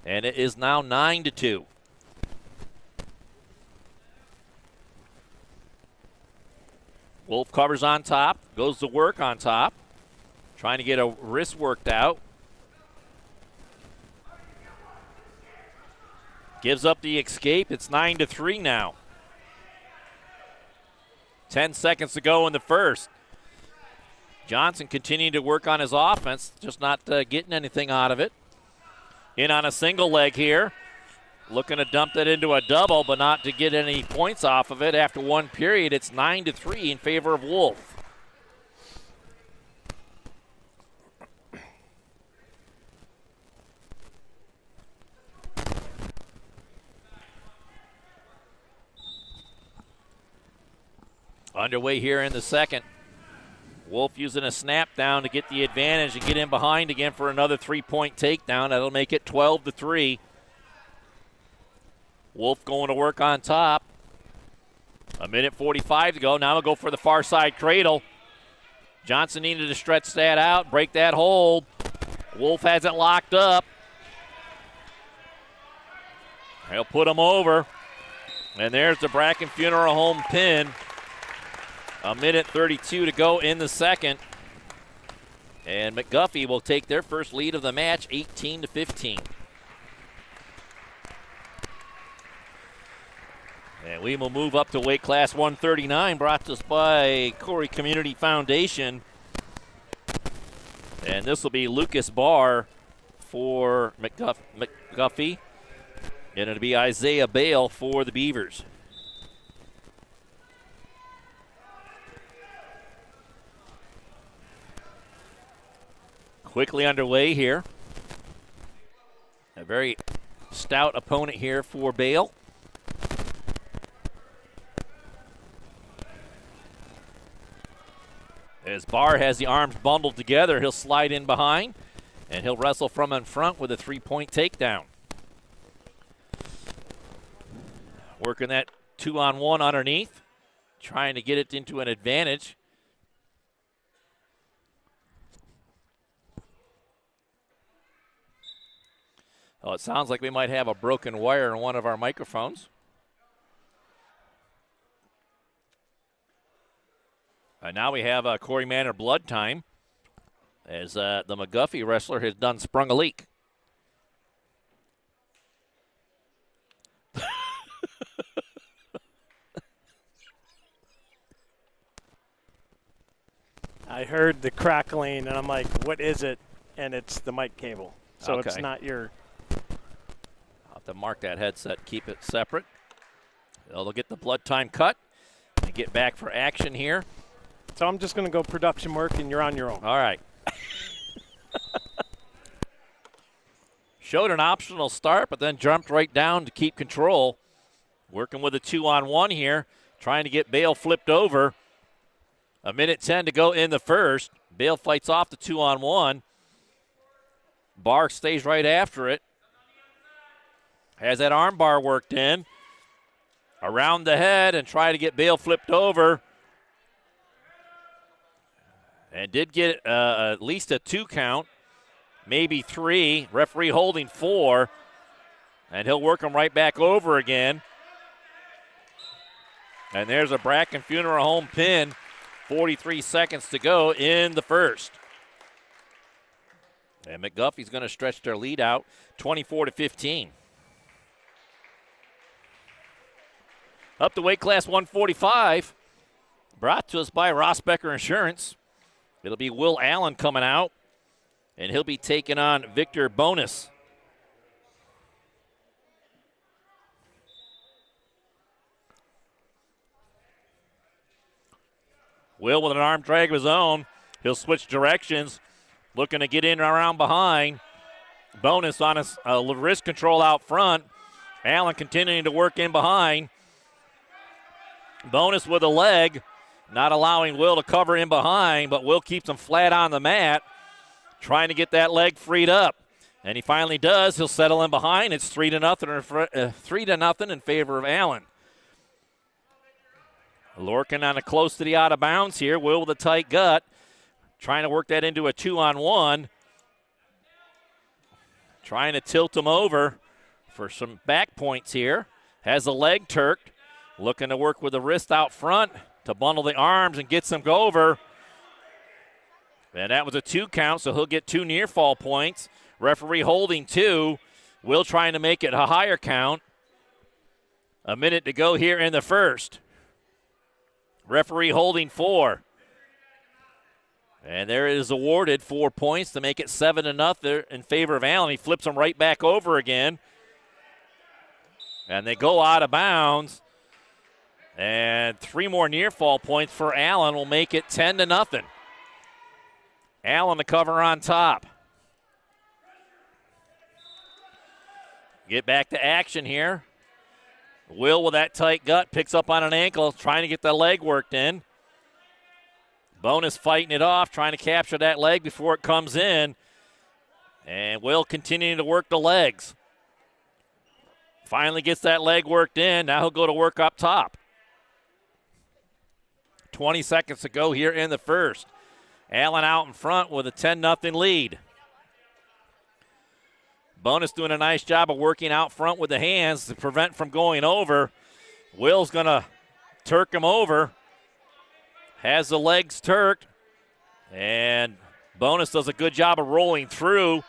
And it is now 9-2. Wolf covers on top, goes to work on top. Trying to get a wrist worked out. Gives up the escape. It's 9-3 now. 10 seconds to go in the first. Johnson continuing to work on his offense, just not getting anything out of it. In on a single leg here. Looking to dump that into a double, but not to get any points off of it. After one period, it's 9-3 in favor of Wolf. Underway here in the second. Wolf using a snap down to get the advantage and get in behind again for another three-point takedown. That'll make it 12-3. Wolf going to work on top. 1:45 to go. Now we'll go for the far side cradle. Johnson needed to stretch that out, break that hold. Wolf has it locked up. He'll put him over. And there's the Bracken Funeral Home pin. 1:32 to go in the second. And McGuffey will take their first lead of the match, 18-15. And we will move up to weight class 139, brought to us by Corry Community Foundation. And this will be Lucas Barr for McGuffey. And it'll be Isaiah Bale for the Beavers. Quickly underway here. A very stout opponent here for Bale. As Barr has the arms bundled together, he'll slide in behind, and he'll wrestle from in front with a three-point takedown. Working that 2-on-1 underneath, trying to get it into an advantage. Oh, it sounds like we might have a broken wire in one of our microphones. Now we have Corey Manor blood time as the McGuffey wrestler has sprung a leak. I heard the crackling, and I'm like, what is it? And it's the mic cable. So Okay. It's not your... I'll have to mark that headset, keep it separate. They'll get the blood time cut and get back for action here. So I'm just going to go production work, and you're on your own. All right. Showed an optional start, but then jumped right down to keep control. Working with a 2-on-1 here, trying to get Bale flipped over. 1:10 to go in the first. Bale fights off the 2-on-1. Barr stays right after it. Has that arm bar worked in. Around the head and try to get Bale flipped over. And did get at least a 2 count, maybe 3. Referee holding 4. And he'll work him right back over again. And there's a Bracken Funeral Home pin. 43 seconds to go in the first. And McGuffey's going to stretch their lead out 24-15. Up to weight class 145. Brought to us by Ross Becker Insurance. It'll be Will Allen coming out, and he'll be taking on Victor Bonus. Will with an arm drag of his own. He'll switch directions, looking to get in and around behind. Bonus on a wrist control out front. Allen continuing to work in behind. Bonus with a leg, not allowing Will to cover in behind, but Will keeps him flat on the mat, trying to get that leg freed up. And he finally does. He'll settle in behind. It's 3-0 in favor of Allen. Lorcan on a close to the out of bounds here. Will with a tight gut, trying to work that into a 2-on-1. Trying to tilt him over for some back points here. Has the leg turked. Looking to work with the wrist out front to bundle the arms and gets him over. And that was a 2 count, so he'll get 2 near fall points. Referee holding 2. Will trying to make it a higher count. 1 minute to go here in the first. Referee holding 4. And there it is awarded 4 points to make it 7-0 in favor of Allen. He flips him right back over again. And they go out of bounds. And 3 more near fall points for Allen will make it 10-0. Allen to cover on top. Get back to action here. Will with that tight gut picks up on an ankle, trying to get the leg worked in. Bonus fighting it off, trying to capture that leg before it comes in. And Will continuing to work the legs. Finally gets that leg worked in. Now he'll go to work up top. 20 seconds to go here in the first. Allen out in front with a 10-0 lead. Bonus doing a nice job of working out front with the hands to prevent from going over. Will's going to turk him over. Has the legs turked. And Bonus does a good job of rolling through.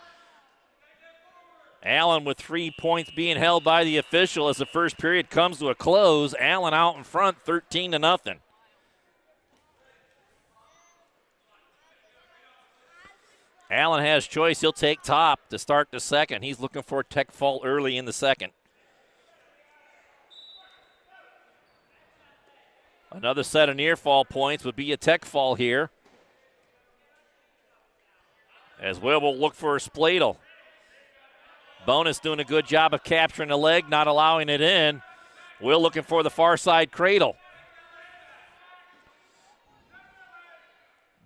Allen with 3 points being held by the official as the first period comes to a close. Allen out in front, 13-0. Allen has choice. He'll take top to start the second. He's looking for a tech fall early in the second. Another set of near fall points would be a tech fall here. As Will will look for a spladle. Bonus doing a good job of capturing the leg, not allowing it in. Will looking for the far side cradle.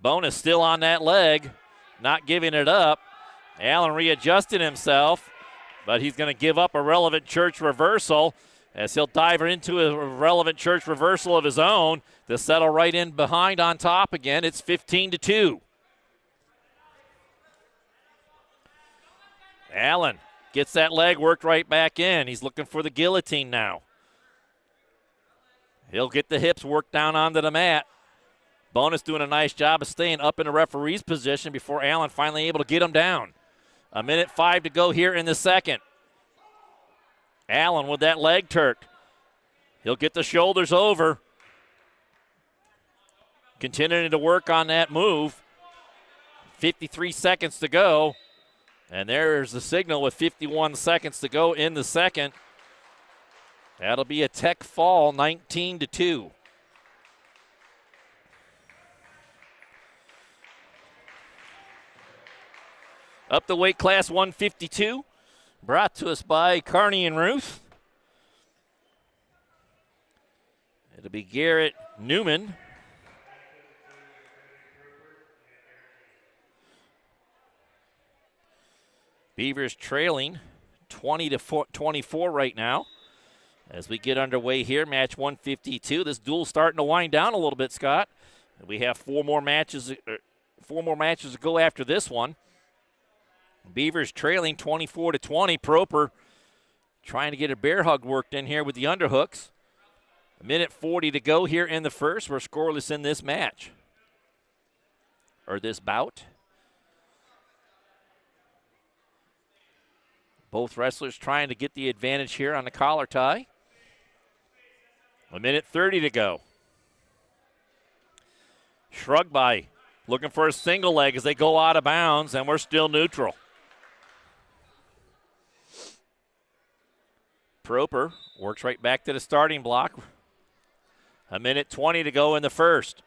Bonus still on that leg, not giving it up. Allen readjusting himself, but he's going to give up a relevant church reversal. as he'll dive into a relevant church reversal of his own to settle right in behind on top again. It's 15-2. Allen gets that leg worked right back in. He's looking for the guillotine now. He'll get the hips worked down onto the mat. Bonus doing a nice job of staying up in the referee's position before Allen finally able to get him down. 1:05 to go here in the second. Allen with that leg turk. He'll get the shoulders over. Continuing to work on that move. 53 seconds to go. And there's the signal with 51 seconds to go in the second. That'll be a Tech fall, 19-2. Up the weight class, 152. Brought to us by Carney and Ruth. It'll be Garrett Newman. Beavers trailing 20-24 right now. As we get underway here, match 152. This duel's starting to wind down a little bit, Scott. We have four more matches to go after this one. Beavers trailing 24-20. Proper trying to get a bear hug worked in here with the underhooks. 1:40 to go here in the first. We're scoreless in this match. Or this bout. Both wrestlers trying to get the advantage here on the collar tie. 1:30 to go. Shrug by, looking for a single leg as they go out of bounds, and we're still neutral. Proper works right back to the starting block. 1:20 to go in the first.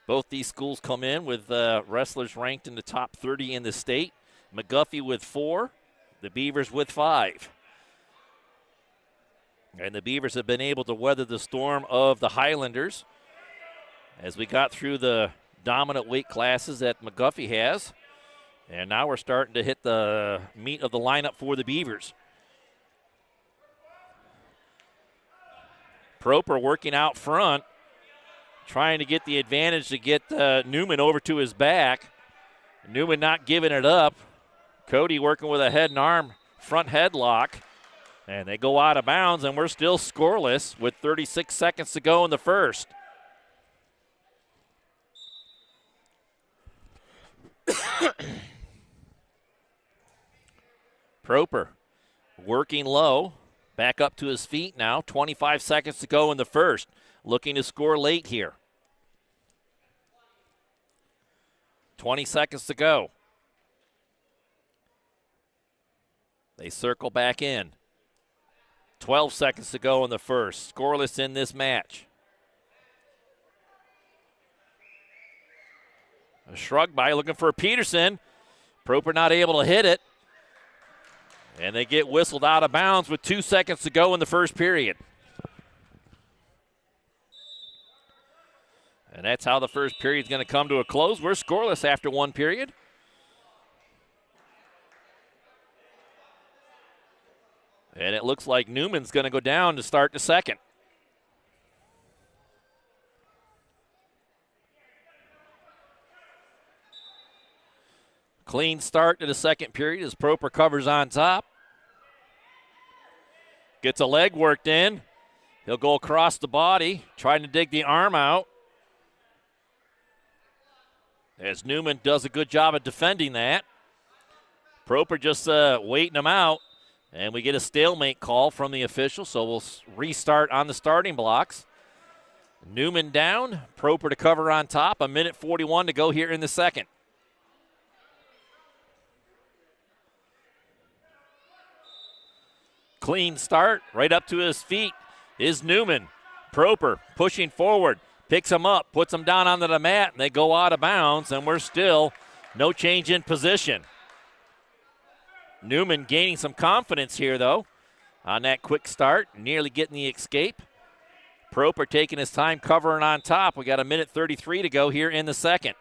Both these schools come in with wrestlers ranked in the top 30 in the state. McGuffey with 4, the Beavers with 5. And the Beavers have been able to weather the storm of the Highlanders as we got through the dominant weight classes that McGuffey has. And now we're starting to hit the meat of the lineup for the Beavers. Proper working out front, trying to get the advantage to get Newman over to his back. Newman not giving it up. Cody working with a head and arm front headlock. And they go out of bounds, and we're still scoreless with 36 seconds to go in the first. Proper working low, back up to his feet now. 25 seconds to go in the first. Looking to score late here. 20 seconds to go. They circle back in. 12 seconds to go in the first. Scoreless in this match. A shrug by, looking for Peterson. Proper not able to hit it. And they get whistled out of bounds with 2 seconds to go in the first period. And that's how the first period is going to come to a close. We're scoreless after one period. And it looks like Newman's going to go down to start the second. Clean start to the second period as Proper covers on top. Gets a leg worked in. He'll go across the body, trying to dig the arm out. As Newman does a good job of defending that. Proper just waiting him out. And we get a stalemate call from the official, so we'll restart on the starting blocks. Newman down, Proper to cover on top. 1:41 to go here in the second. Clean start, right up to his feet is Newman. Proper pushing forward, picks him up, puts him down onto the mat, and they go out of bounds, and we're still no change in position. Newman gaining some confidence here, though, on that quick start, nearly getting the escape. Proper taking his time covering on top. We got 1:33 to go here in the second.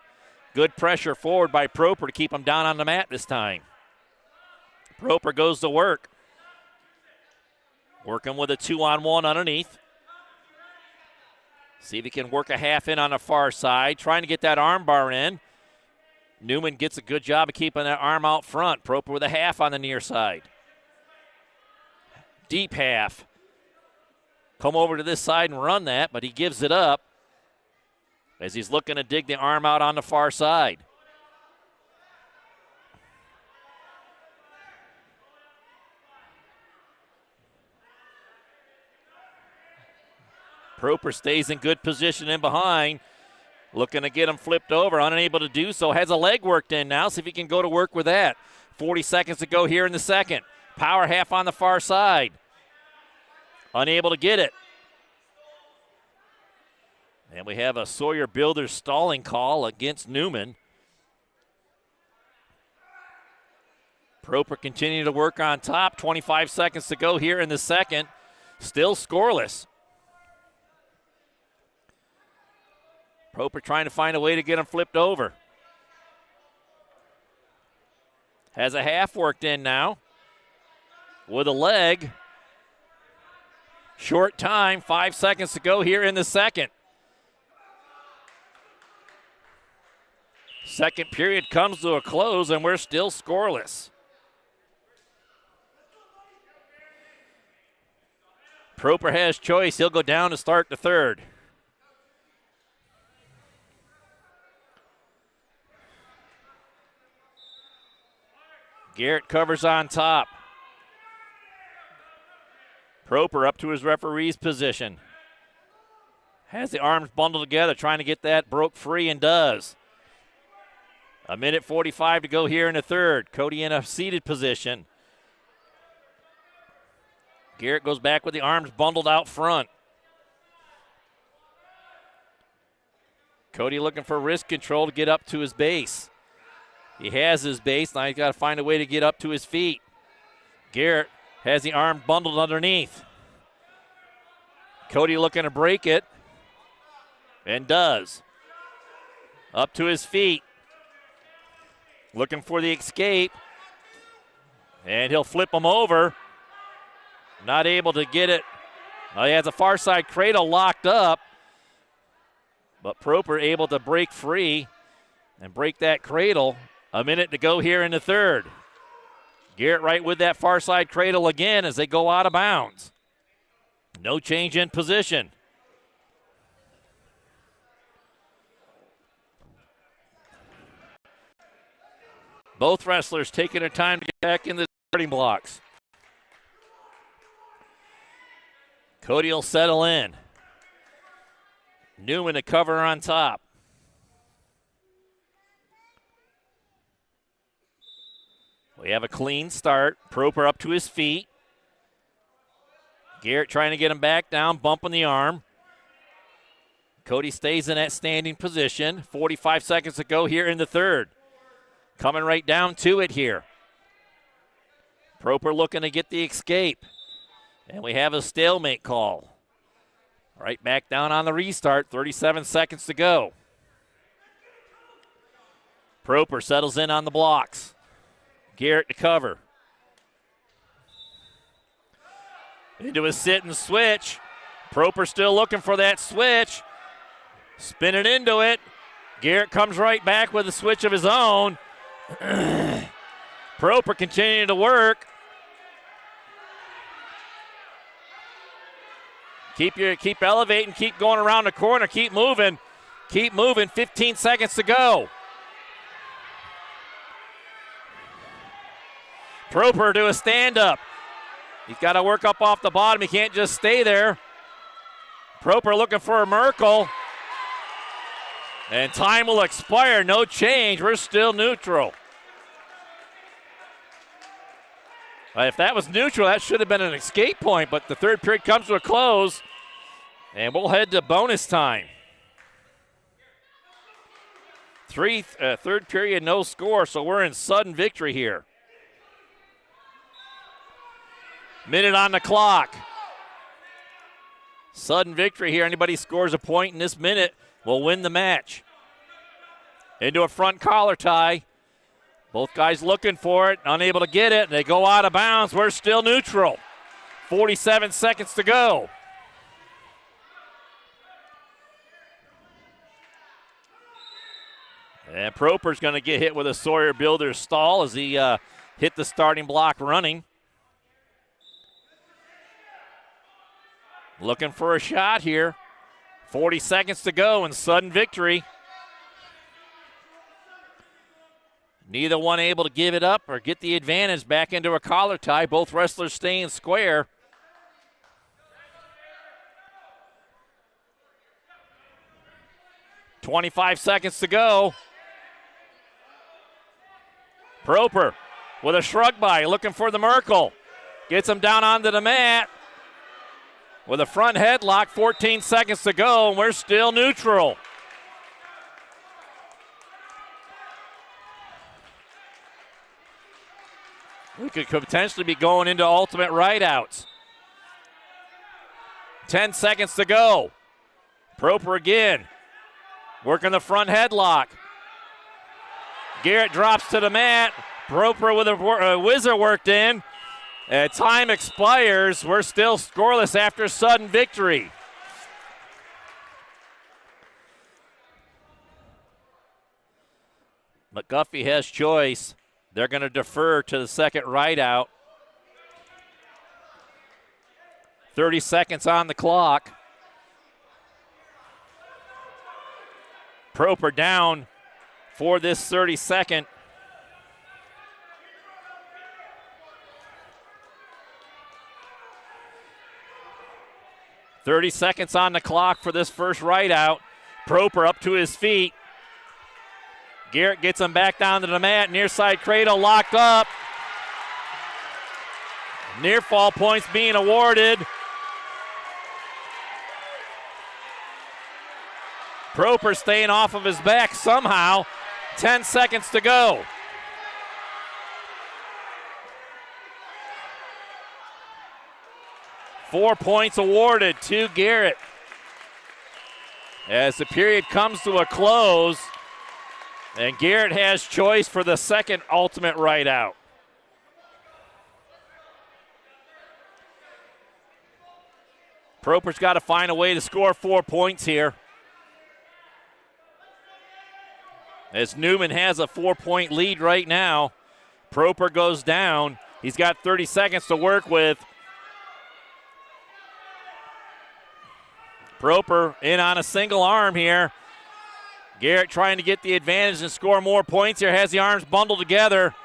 Good pressure forward by Proper to keep him down on the mat this time. Proper goes to work. Working with a 2-on-1 underneath. See if he can work a half in on the far side. Trying to get that arm bar in. Newman gets a good job of keeping that arm out front. Proper with a half on the near side. Deep half. Come over to this side and run that, but he gives it up as he's looking to dig the arm out on the far side. Proper stays in good position in behind. Looking to get him flipped over, unable to do so. Has a leg worked in now, see if he can go to work with that. 40 seconds to go here in the second. Power half on the far side. Unable to get it. And we have a Sawyer Builders stalling call against Newman. Proper continuing to work on top. 25 seconds to go here in the second. Still scoreless. Proper trying to find a way to get him flipped over. Has a half worked in now. With a leg. Short time, 5 seconds to go here in the second. Second period comes to a close and we're still scoreless. Proper has choice. He'll go down to start the third. Garrett covers on top. Proper up to his referee's position. Has the arms bundled together, trying to get that broke free, and does. 1:45 to go here in the third. Cody in a seated position. Garrett goes back with the arms bundled out front. Cody looking for wrist control to get up to his base. He has his base. Now he's got to find a way to get up to his feet. Garrett has the arm bundled underneath. Cody looking to break it. And does. Up to his feet. Looking for the escape. And he'll flip him over. Not able to get it. He has a far side cradle locked up. But Proper able to break free and break that cradle. 1 minute to go here in the third. Garrett right with that far side cradle again as they go out of bounds. No change in position. Both wrestlers taking their time to get back in the starting blocks. Cody will settle in. Newman to cover on top. We have a clean start. Proper up to his feet. Garrett trying to get him back down, bumping the arm. Cody stays in that standing position. 45 seconds to go here in the third. Coming right down to it here. Proper looking to get the escape. And we have a stalemate call. Right back down on the restart. 37 seconds to go. Proper settles in on the blocks. Garrett to cover. Into a sit and switch. Proper still looking for that switch. Spinning into it. Garrett comes right back with a switch of his own. Proper continuing to work. Keep elevating, keep going around the corner, keep moving. Keep moving, 15 seconds to go. Proper to a stand-up. He's got to work up off the bottom. He can't just stay there. Proper looking for a Merkel. And time will expire. No change. We're still neutral. If that was neutral, that should have been an escape point, but the third period comes to a close, and we'll head to bonus time. Third period, no score, so we're in sudden victory here. Minute on the clock. Sudden victory here. Anybody scores a point in this minute will win the match. Into a front collar tie. Both guys looking for it, unable to get it. They go out of bounds. We're still neutral. 47 seconds to go. And Proper's going to get hit with a Sawyer Builders stall as he hit the starting block running. Looking for a shot here. 40 seconds to go and sudden victory. Neither one able to give it up or get the advantage back into a collar tie. Both wrestlers staying square. .25 seconds to go. Proper with a shrug by, looking for the Merkle. Gets him down onto the mat with a front headlock. 14 seconds to go, and we're still neutral. We could potentially be going into ultimate rideouts. 10 seconds to go. Proper again, working the front headlock. Garrett drops to the mat. Proper with a whizzer worked in. And time expires. We're still scoreless after sudden victory. McGuffey has choice. They're going to defer to the second rideout. 30 seconds on the clock. Proper down for this 32nd. .30 seconds on the clock for this first rideout. Proper up to his feet. Garrett gets him back down to the mat. Near side cradle locked up. Near fall points being awarded. Proper staying off of his back somehow. 10 seconds to go. .4 points awarded to Garrett. As the period comes to a close, and Garrett has choice for the second ultimate rideout. Proper's got to find a way to score 4 points here. As Newman has a 4-point lead right now. Proper goes down. He's got 30 seconds to work with. Proper in on a single arm here. Garrett trying to get the advantage and score more points here. Has the arms bundled together.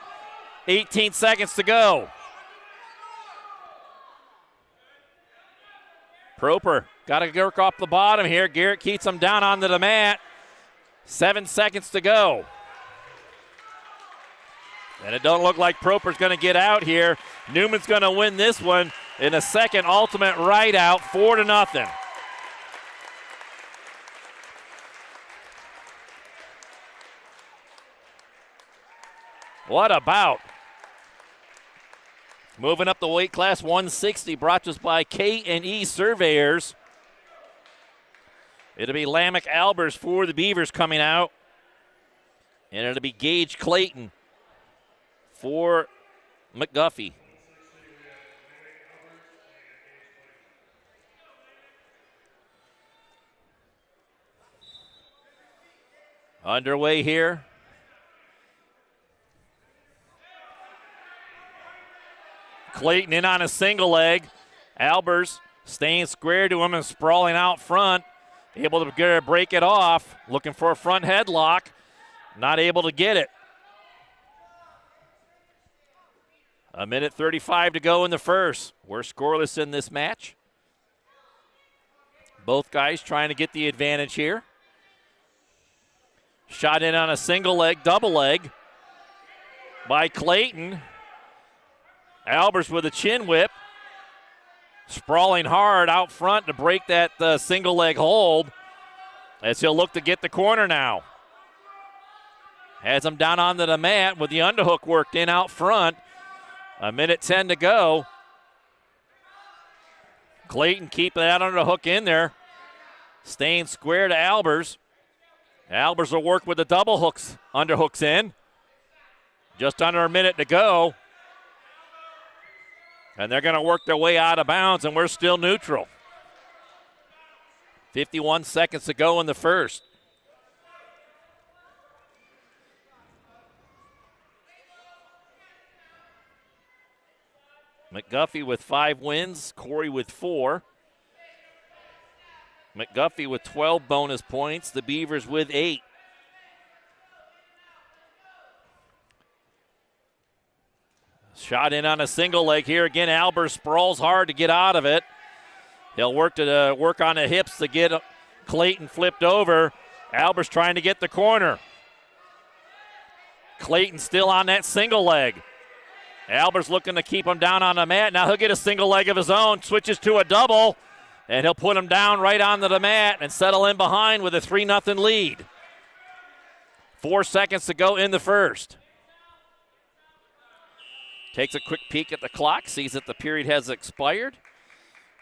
18 seconds to go. Proper got to work off the bottom here. Garrett keeps him down onto the mat. 7 seconds to go. And it don't look like Proper's going to get out here. Newman's going to win this one in a second ultimate rideout, 4-0. What a bout. Moving up the weight class, 160, brought to us by K&E Surveyors. It'll be Lamech Albers for the Beavers coming out. And it'll be Gage Clayton for McGuffey. Underway here. Clayton in on a single leg. Albers staying square to him and sprawling out front. Able to break it off. Looking for a front headlock. Not able to get it. 1:35 to go in the first. We're scoreless in this match. Both guys trying to get the advantage here. Shot in on a single leg, double leg by Clayton. Albers with a chin whip. Sprawling hard out front to break that single leg hold as he'll look to get the corner now. Has him down onto the mat with the underhook worked in out front. 1:10 to go. Clayton keeping that underhook in there. Staying square to Albers. Albers will work with the double hooks, underhooks in. Just under a minute to go. And they're going to work their way out of bounds, and we're still neutral. 51 seconds to go in the first. McGuffey with 5 wins, Corry with 4. McGuffey with 12 bonus points, the Beavers with 8. Shot in on a single leg here. Again, Albers sprawls hard to get out of it. He'll work on the hips to get Clayton flipped over. Albers trying to get the corner. Clayton still on that single leg. Albers looking to keep him down on the mat. Now he'll get a single leg of his own, switches to a double, and he'll put him down right onto the mat and settle in behind with a 3-0 lead. 4 seconds to go in the first. Takes a quick peek at the clock, sees that the period has expired,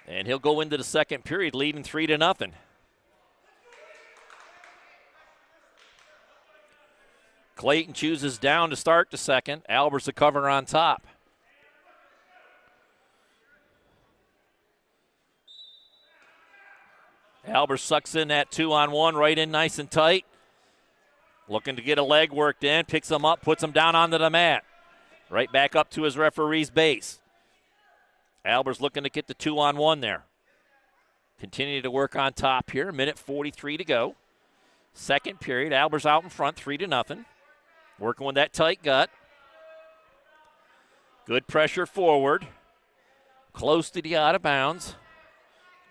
and he'll go into the second period leading 3-0. Clayton chooses down to start the second. Albers the cover on top. Albers sucks in that 2-on-1 right in nice and tight. Looking to get a leg worked in, picks him up, puts him down onto the mat. Right back up to his referee's base. Albers looking to get the 2-on-1 there. Continue to work on top here. 1:43 to go. Second period, Albers out in front, 3-0. Working with that tight gut. Good pressure forward. Close to the out of bounds.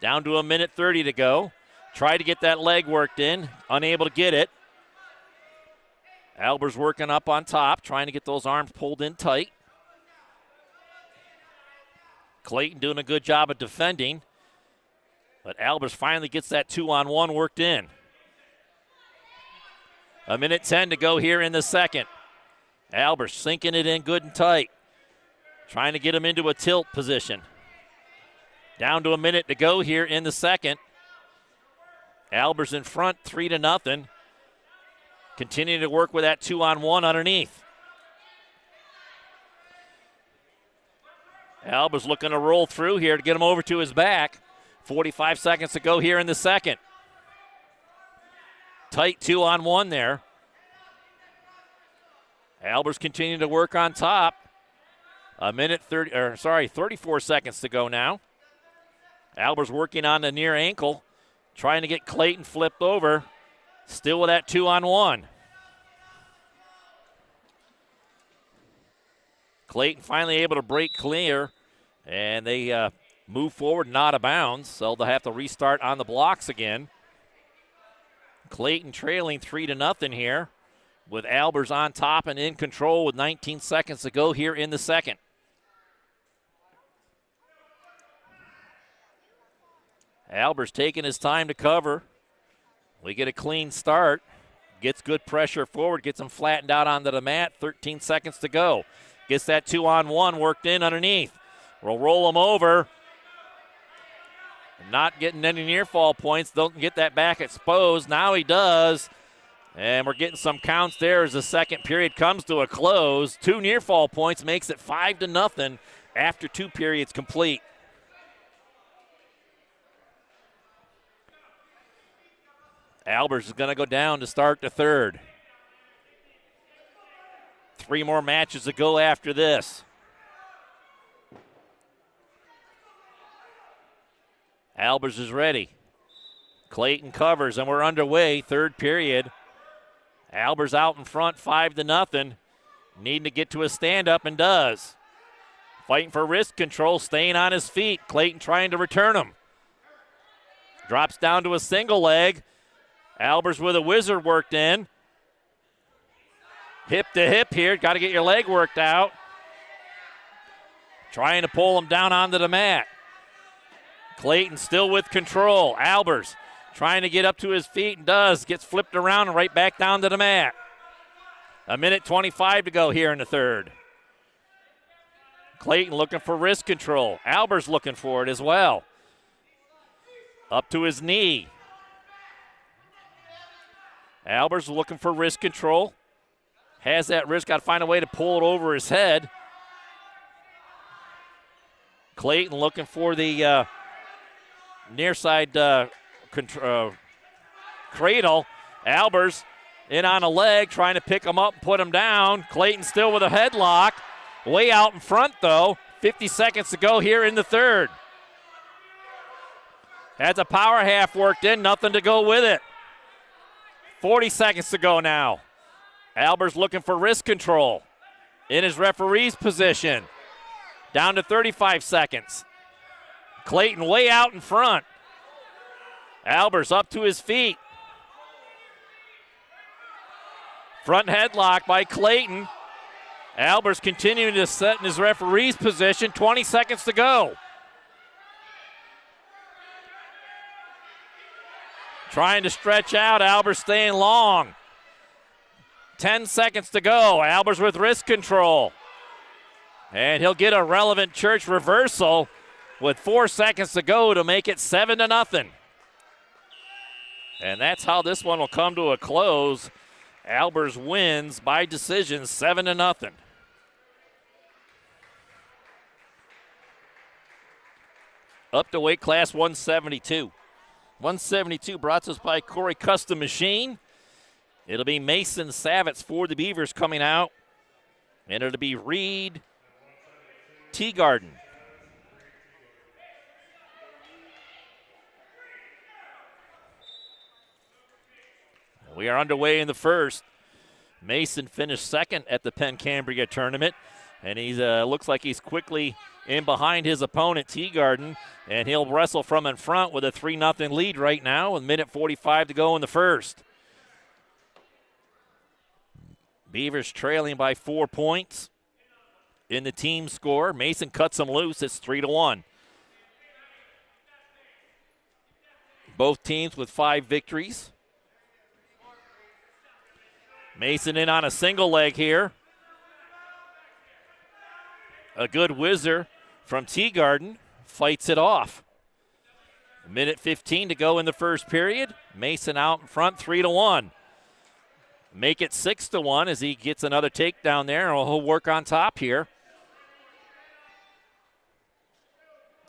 Down to 1:30 to go. Try to get that leg worked in. Unable to get it. Albers working up on top, trying to get those arms pulled in tight. Clayton doing a good job of defending. But Albers finally gets that 2-on-1 worked in. 1:10 to go here in the second. Albers sinking it in good and tight. Trying to get him into a tilt position. Down to 1 minute to go here in the second. Albers in front, 3-0. Continuing to work with that 2-on-1 underneath. Albers looking to roll through here to get him over to his back. 45 seconds to go here in the second. Tight 2-on-1 there. Albers continuing to work on top. 34 seconds to go now. Albers working on the near ankle, trying to get Clayton flipped over. Still with that 2-on-1. Clayton finally able to break clear, and they move forward, not out of bounds, so they'll have to restart on the blocks again. Clayton trailing 3-0 here, with Albers on top and in control with 19 seconds to go here in the second. Albers taking his time to cover. We get a clean start. Gets good pressure forward, gets him flattened out onto the mat. 13 seconds to go. Gets that 2-on-1 worked in underneath. We'll roll him over. Not getting any near fall points. Don't get that back exposed. Now he does. And we're getting some counts there as the second period comes to a close. 2 near fall points makes it 5-0 after 2 periods complete. Albers is going to go down to start the third. 3 more matches to go after this. Albers is ready. Clayton covers, and we're underway, third period. Albers out in front, 5-0. Needing to get to a stand-up, and does. Fighting for wrist control, staying on his feet. Clayton trying to return him. Drops down to a single leg. Albers with a wizard worked in. Hip to hip here. Got to get your leg worked out. Trying to pull him down onto the mat. Clayton still with control. Albers trying to get up to his feet and does. Gets flipped around and right back down to the mat. 1:25 to go here in the third. Clayton looking for wrist control. Albers looking for it as well. Up to his knee. Albers looking for wrist control. Has that wrist, got to find a way to pull it over his head. Clayton looking for the near side cradle. Albers in on a leg, trying to pick him up and put him down. Clayton still with a headlock. Way out in front, though. 50 seconds to go here in the third. Has a power half worked in, nothing to go with it. 40 seconds to go now. Albers looking for wrist control in his referee's position. Down to 35 seconds. Clayton way out in front. Albers up to his feet. Front headlock by Clayton. Albers continuing to set in his referee's position. 20 seconds to go. Trying to stretch out. Albers staying long. 10 seconds to go. Albers with wrist control. And he'll get a relevant church reversal with 4 seconds to go to make it 7-0. And that's how this one will come to a close. Albers wins by decision 7-0. Up to weight class 172. 172 brought to us by Corry Custom Machine. It'll be Mason Savitz for the Beavers coming out. And it'll be Reed Teagarden. We are underway in the first. Mason finished second at the Penn Cambria tournament, and he looks like he's quickly in behind his opponent, Teagarden, and he'll wrestle from in front with a 3-0 lead right now with 1:45 to go in the first. Beavers trailing by 4 points in the team score. Mason cuts them loose. It's 3-1. Both teams with 5 victories. Mason in on a single leg here. A good whizzer from Teagarden. Fights it off. 1:15 to go in the first period. Mason out in front, 3-1. Make it 6-1 as he gets another takedown there. He'll work on top here.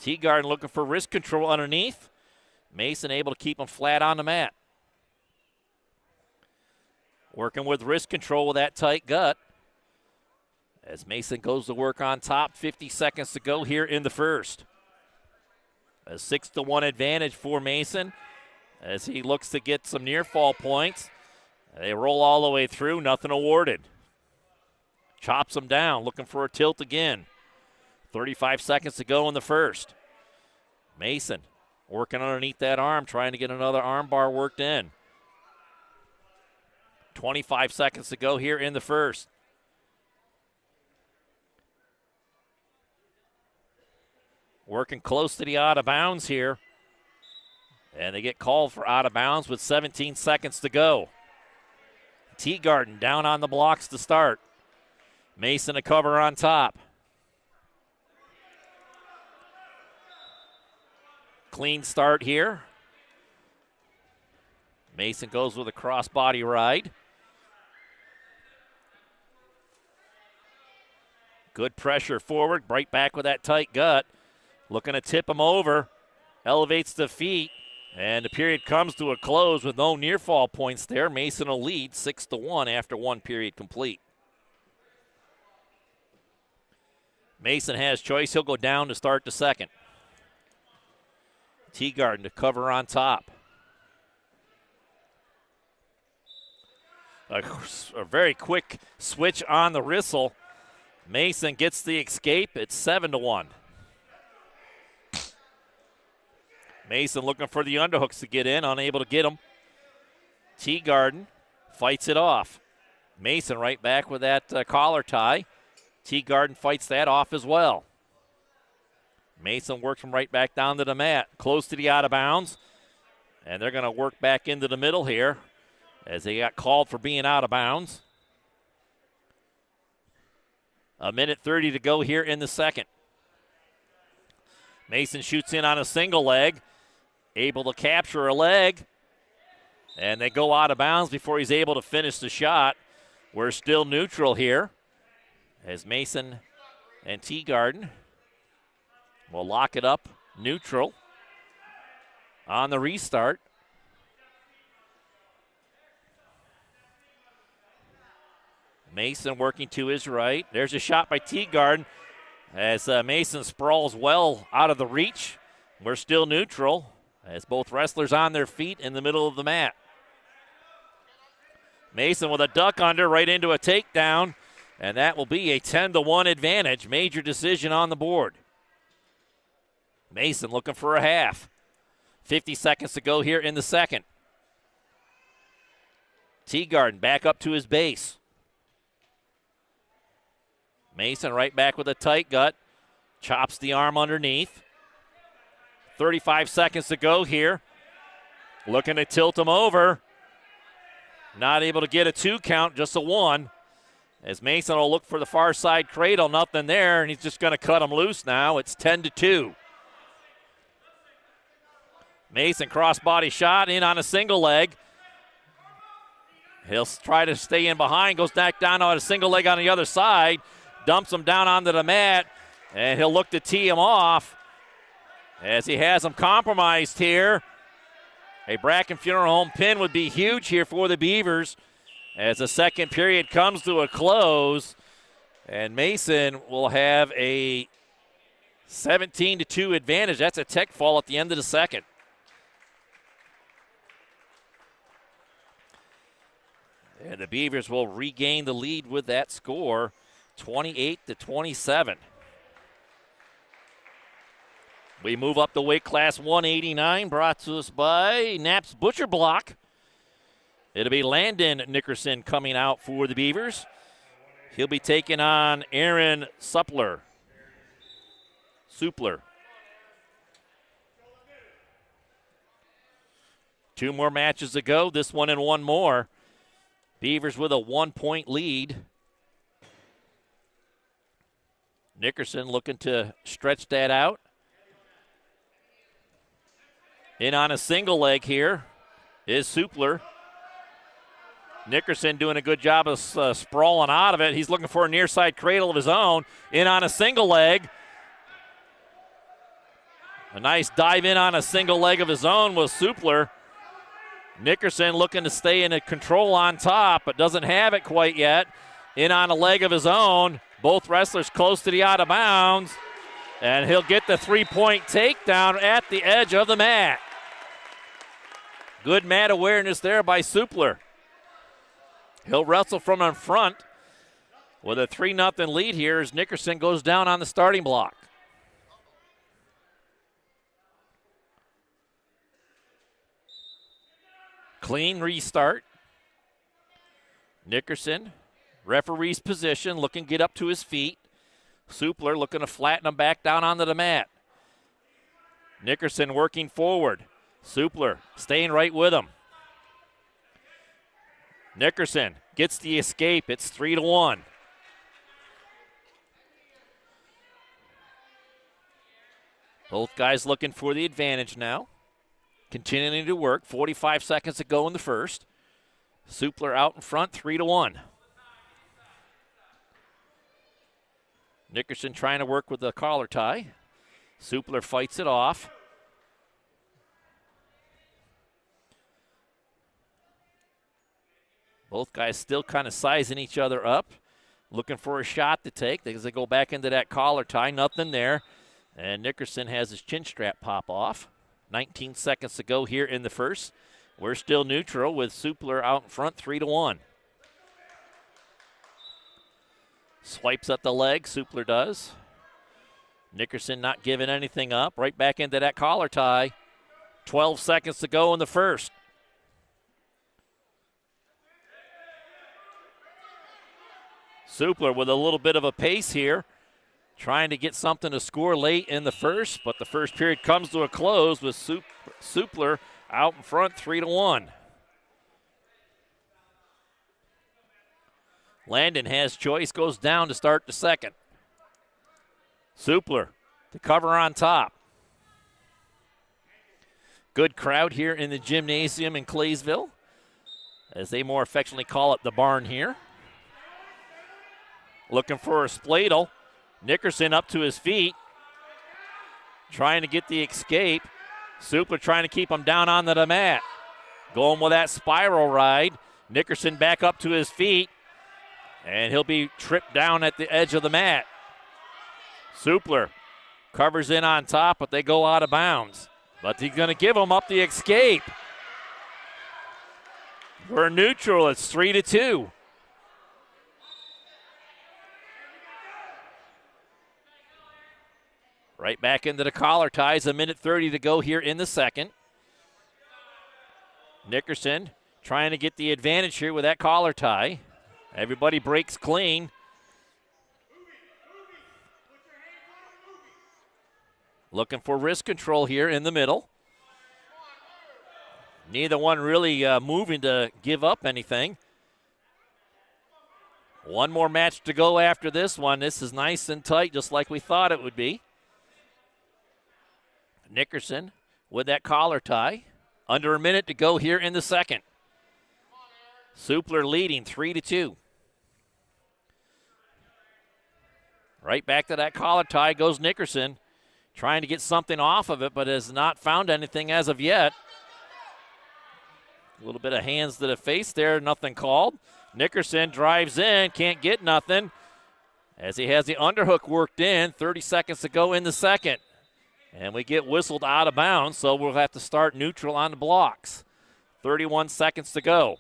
Teagarden looking for wrist control underneath. Mason able to keep him flat on the mat. Working with wrist control with that tight gut. As Mason goes to work on top, 50 seconds to go here in the first. A 6-1 advantage for Mason as he looks to get some near fall points. They roll all the way through, nothing awarded. Chops him down, looking for a tilt again. 35 seconds to go in the first. Mason working underneath that arm, trying to get another arm bar worked in. 25 seconds to go here in the first. Working close to the out of bounds here. And they get called for out of bounds with 17 seconds to go. Teagarden down on the blocks to start. Mason a cover on top. Clean start here. Mason goes with a crossbody ride. Good pressure forward, right back with that tight gut. Looking to tip him over. Elevates the feet. And the period comes to a close with no near fall points there. Mason will lead 6-1 after one period complete. Mason has choice. He'll go down to start the second. Teagarden to cover on top. A very quick switch on the whistle. Mason gets the escape. It's 7-1. Mason looking for the underhooks to get in, unable to get them. Teagarden fights it off. Mason right back with that collar tie. Teagarden fights that off as well. Mason works him right back down to the mat, close to the out of bounds. And they're going to work back into the middle here as they got called for being out of bounds. 1:30 to go here in the second. Mason shoots in on a single leg, able to capture a leg, and they go out of bounds before he's able to finish the shot. We're still neutral here as Mason and Teagarden will lock it up neutral on the restart. Mason working to his right. There's a shot by Teagarden as Mason sprawls well out of the reach. We're still neutral as both wrestlers on their feet in the middle of the mat. Mason with a duck under right into a takedown, and that will be a 10-1 advantage. Major decision on the board. Mason looking for a half. 50 seconds to go here in the second. Teagarden back up to his base. Mason right back with a tight gut. Chops the arm underneath. 35 seconds to go here. Looking to tilt him over. Not able to get a 2 count, just a 1. As Mason will look for the far side cradle, nothing there, and he's just going to cut him loose now. It's 10-2. Mason crossbody shot in on a single leg. He'll try to stay in behind, goes back down on a single leg on the other side, dumps him down onto the mat, and he'll look to tee him off as he has him compromised here. A Bracken Funeral Home pin would be huge here for the Beavers as the second period comes to a close, and Mason will have a 17-2 advantage. That's a tech fall at the end of the second. And the Beavers will regain the lead with that score, 28-27. We move up to weight class 189, brought to us by Knapp's Butcher Block. It'll be Landon Nickerson coming out for the Beavers. He'll be taking on Aaron Supler. 2 more matches to go, this one and one more. Beavers with a 1-point lead. Nickerson looking to stretch that out. In on a single leg here is Supler. Nickerson doing a good job of sprawling out of it. He's looking for a near side cradle of his own. In on a single leg. A nice dive in on a single leg of his own was Supler. Nickerson looking to stay in a control on top, but doesn't have it quite yet. In on a leg of his own. Both wrestlers close to the out of bounds. And he'll get the 3-point takedown at the edge of the mat. Good mat awareness there by Supler. He'll wrestle from in front with a 3-0 lead here as Nickerson goes down on the starting block. Clean restart. Nickerson, referee's position, looking to get up to his feet. Supler looking to flatten him back down onto the mat. Nickerson working forward. Supler staying right with him. Nickerson gets the escape. It's 3-1. Both guys looking for the advantage now. Continuing to work. 45 seconds to go in the first. Supler out in front, 3-1. Nickerson trying to work with the collar tie. Supler fights it off. Both guys still kind of sizing each other up, looking for a shot to take as they go back into that collar tie. Nothing there. And Nickerson has his chin strap pop off. 19 seconds to go here in the first. We're still neutral with Supler out in front, 3-1. Swipes at the leg, Supler does. Nickerson not giving anything up. Right back into that collar tie. 12 seconds to go in the first. Supler with a little bit of a pace here, trying to get something to score late in the first, but the first period comes to a close with Supler out in front, 3-1. Landon has choice, goes down to start the second. Supler to cover on top. Good crowd here in the gymnasium in Claysville, as they more affectionately call it the barn here. looking for a spladle. Nickerson up to his feet, trying to get the escape. Supler trying to keep him down onto the mat. Going with that spiral ride. Nickerson back up to his feet, and he'll be tripped down at the edge of the mat. Supler covers in on top, but they go out of bounds. But he's going to give him up the escape. We're neutral. It's 3-2. Right back into the collar ties. 1:30 to go here in the second. Nickerson trying to get the advantage here with that collar tie. Everybody breaks clean. Looking for wrist control here in the middle. Neither one really moving to give up anything. One more match to go after this one. This is nice and tight, just like we thought it would be. Nickerson with that collar tie. Under a minute to go here in the second. Supler leading 3-2. Right back to that collar tie goes Nickerson. Trying to get something off of it, but has not found anything as of yet. A little bit of hands to the face there, nothing called. Nickerson drives in, can't get nothing, as he has the underhook worked in. 30 seconds to go in the second. And we get whistled out of bounds, so we'll have to start neutral on the blocks. 31 seconds to go.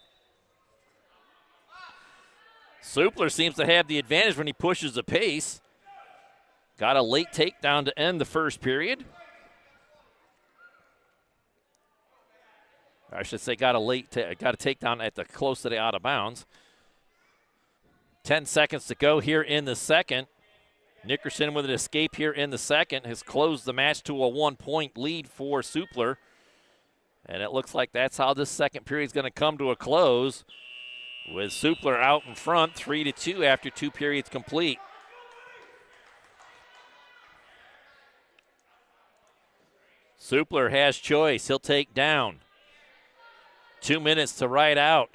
Supler seems to have the advantage when he pushes the pace. Got a late takedown to end the first period. I should say got a takedown at the close to the out of bounds. 10 seconds to go here in the second. Nickerson with an escape here in the second has closed the match to a 1-point lead for Supler. And it looks like that's how this second period is going to come to a close, with Supler out in front 3-2 after 2 periods complete. Supler has choice. He'll take down. 2 minutes to ride out.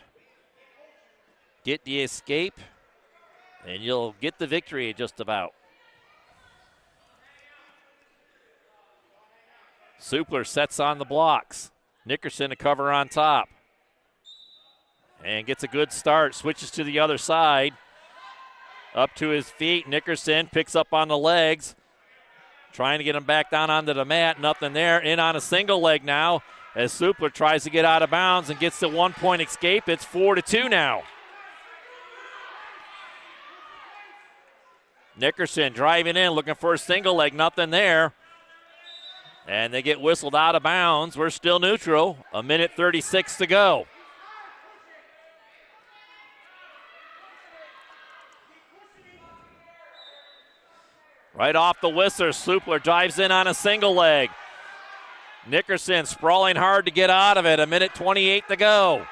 Get the escape, and you'll get the victory just about. Supler sets on the blocks. Nickerson to cover on top. And gets a good start. Switches to the other side. Up to his feet. Nickerson picks up on the legs. Trying to get him back down onto the mat. Nothing there. In on a single leg now, as Supler tries to get out of bounds and gets the 1-point escape. It's 4-2 now. Nickerson driving in, looking for a single leg. Nothing there. And they get whistled out of bounds. We're still neutral. 1:36 to go. Right off the whistle, Supler dives in on a single leg. Nickerson sprawling hard to get out of it. 1:28 to go.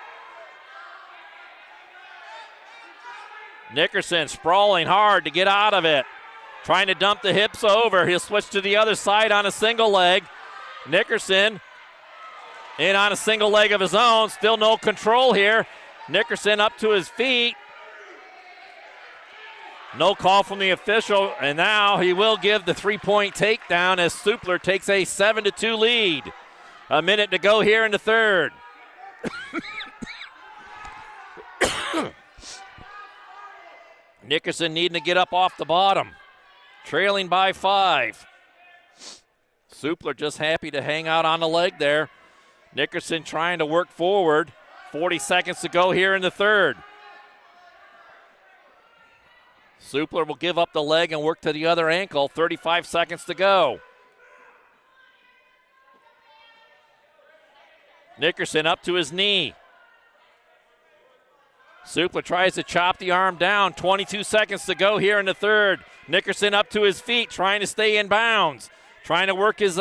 Nickerson sprawling hard to get out of it. Trying to dump the hips over. He'll switch to the other side on a single leg. Nickerson in on a single leg of his own. Still no control here. Nickerson up to his feet. No call from the official, and now he will give the 3-point takedown as Supler takes a 7-2 lead. 1 minute to go here in the third. Nickerson needing to get up off the bottom. Trailing by 5. Supler just happy to hang out on the leg there. Nickerson trying to work forward. 40 seconds to go here in the third. Supler will give up the leg and work to the other ankle. 35 seconds to go. Nickerson up to his knee. Supler tries to chop the arm down. 22 seconds to go here in the third. Nickerson up to his feet, trying to stay in bounds. Trying to work his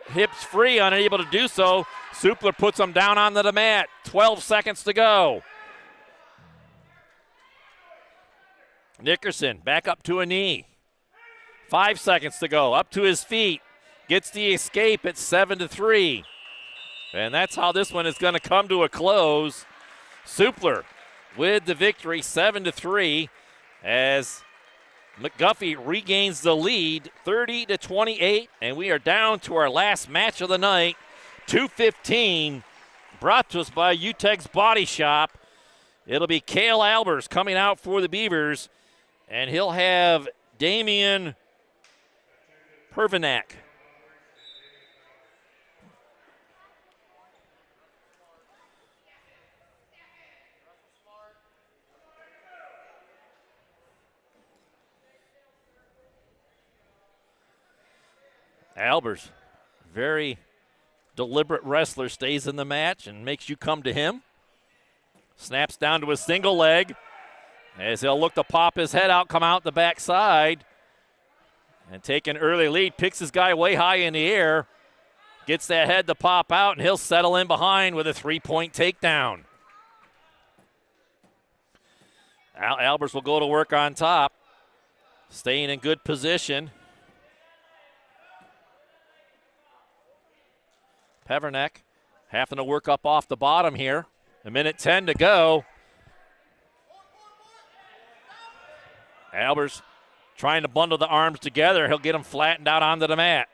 hips free, unable to do so. Supler puts him down onto the mat. 12 seconds to go. Nickerson back up to a knee. 5 seconds to go. Up to his feet. Gets the escape at 7-3. And that's how this one is going to come to a close. Supler with the victory, 7-3, as McGuffey regains the lead, 30-28, and we are down to our last match of the night, 2:15, brought to us by UTEG's Body Shop. It'll be Cale Albers coming out for the Beavers, and he'll have Damian Pervinac. Albers, very deliberate wrestler, stays in the match and makes you come to him. Snaps down to a single leg as he'll look to pop his head out, come out the backside, and take an early lead. Picks his guy way high in the air, gets that head to pop out, and he'll settle in behind with a 3-point takedown. Albers will go to work on top, staying in good position. Pevernek having to work up off the bottom here. 1:10 to go. Albers trying to bundle the arms together. He'll get them flattened out onto the mat.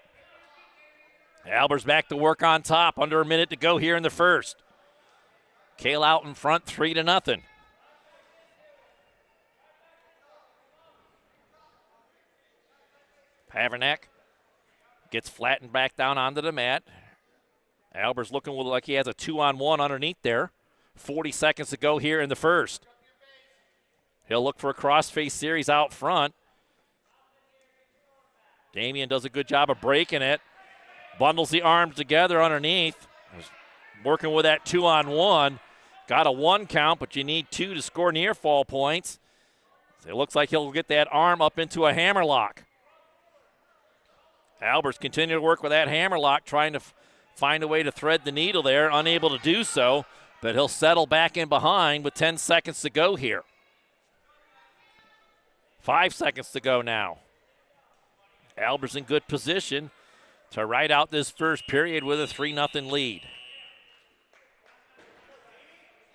Albers back to work on top. Under a minute to go here in the first. Cale out in front, 3-0. Pevernek gets flattened back down onto the mat. Albers looking like he has a 2-on-1 underneath there. 40 seconds to go here in the first. He'll look for a cross-face series out front. Damian does a good job of breaking it. Bundles the arms together underneath. Working with that 2-on-1. Got a 1 count, but you need 2 to score near fall points. So it looks like he'll get that arm up into a hammerlock. Albers continue to work with that hammerlock, trying to find a way to thread the needle there, unable to do so, but he'll settle back in behind with 10 seconds to go here. 5 seconds to go now. Albers in good position to ride out this first period with a 3-0 lead.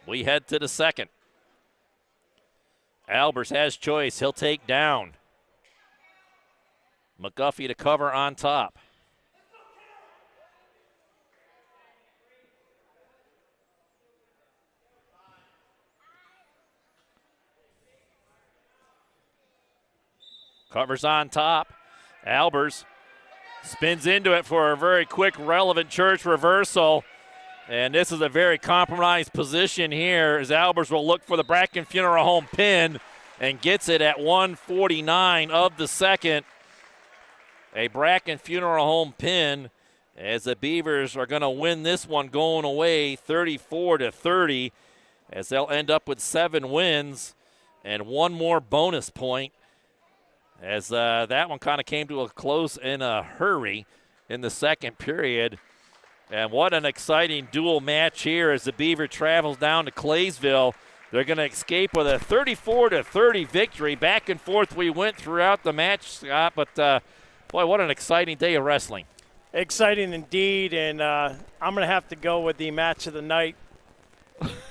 We head to the second. Albers has choice. He'll take down McGuffey to cover on top. Covers on top. Albers spins into it for a very quick, relevant church reversal. And this is a very compromised position here as Albers will look for the Bracken Funeral Home pin and gets it at 1:49 of the second. A Bracken Funeral Home pin as the Beavers are going to win this one going away 34-30 as they'll end up with 7 wins and 1 more bonus point. As that one kind of came to a close in a hurry in the second period. And what an exciting dual match here as the Beaver travels down to Claysville. They're going to escape with a 34-30 victory. Back and forth we went throughout the match, Scott, but boy, what an exciting day of wrestling. Exciting indeed, and I'm going to have to go with the match of the night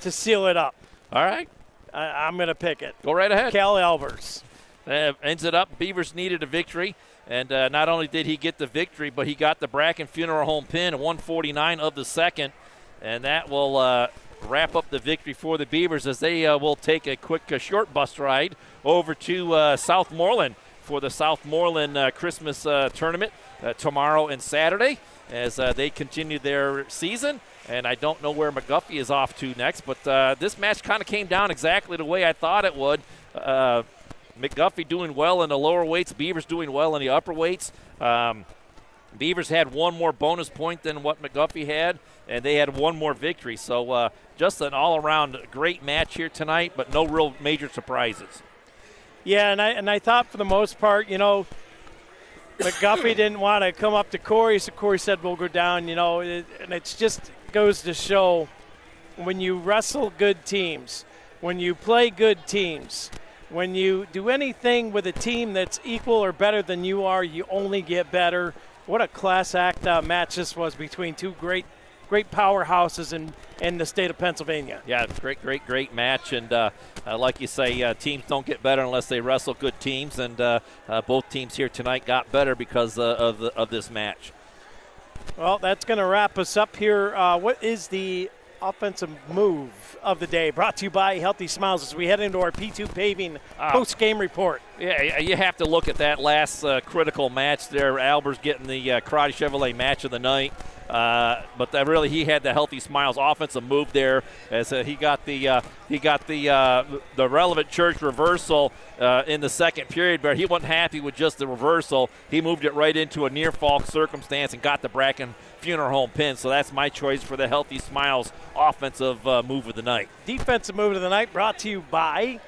to seal it up. All right. I'm going to pick it. Go right ahead. Cale Albers. Ends it up, Beavers needed a victory, and not only did he get the victory, but he got the Bracken Funeral Home pin at 1:49 of the second, and that will wrap up the victory for the Beavers as they will take a quick short bus ride over to Southmoreland for the Southmoreland Christmas tournament tomorrow and Saturday as they continue their season. And I don't know where McGuffey is off to next, but this match kind of came down exactly the way I thought it would. McGuffey doing well in the lower weights, Beavers doing well in the upper weights. Beavers had 1 more bonus point than what McGuffey had, and they had 1 more victory. So just an all-around great match here tonight, but no real major surprises. Yeah, and I thought for the most part, McGuffey didn't want to come up to Corry, so Corry said we'll go down, and it just goes to show when you wrestle good teams, when you play good teams, when you do anything with a team that's equal or better than you are, you only get better. What a class act match this was between 2 great powerhouses in the state of Pennsylvania. Yeah, great match. And like you say, teams don't get better unless they wrestle good teams. And both teams here tonight got better because of this match. Well, that's going to wrap us up here. What is the offensive move of the day? Brought to you by Healthy Smiles as we head into our P2 Paving post-game report. Yeah, you have to look at that last critical match there. Albert's getting the Karate Chevrolet match of the night. But really, he had the Healthy Smiles offensive move there, as he got the relevant church reversal in the second period. But he wasn't happy with just the reversal. He moved it right into a near fall circumstance and got the Bracken Funeral Home pin. So that's my choice for the Healthy Smiles offensive move of the night. Defensive move of the night brought to you by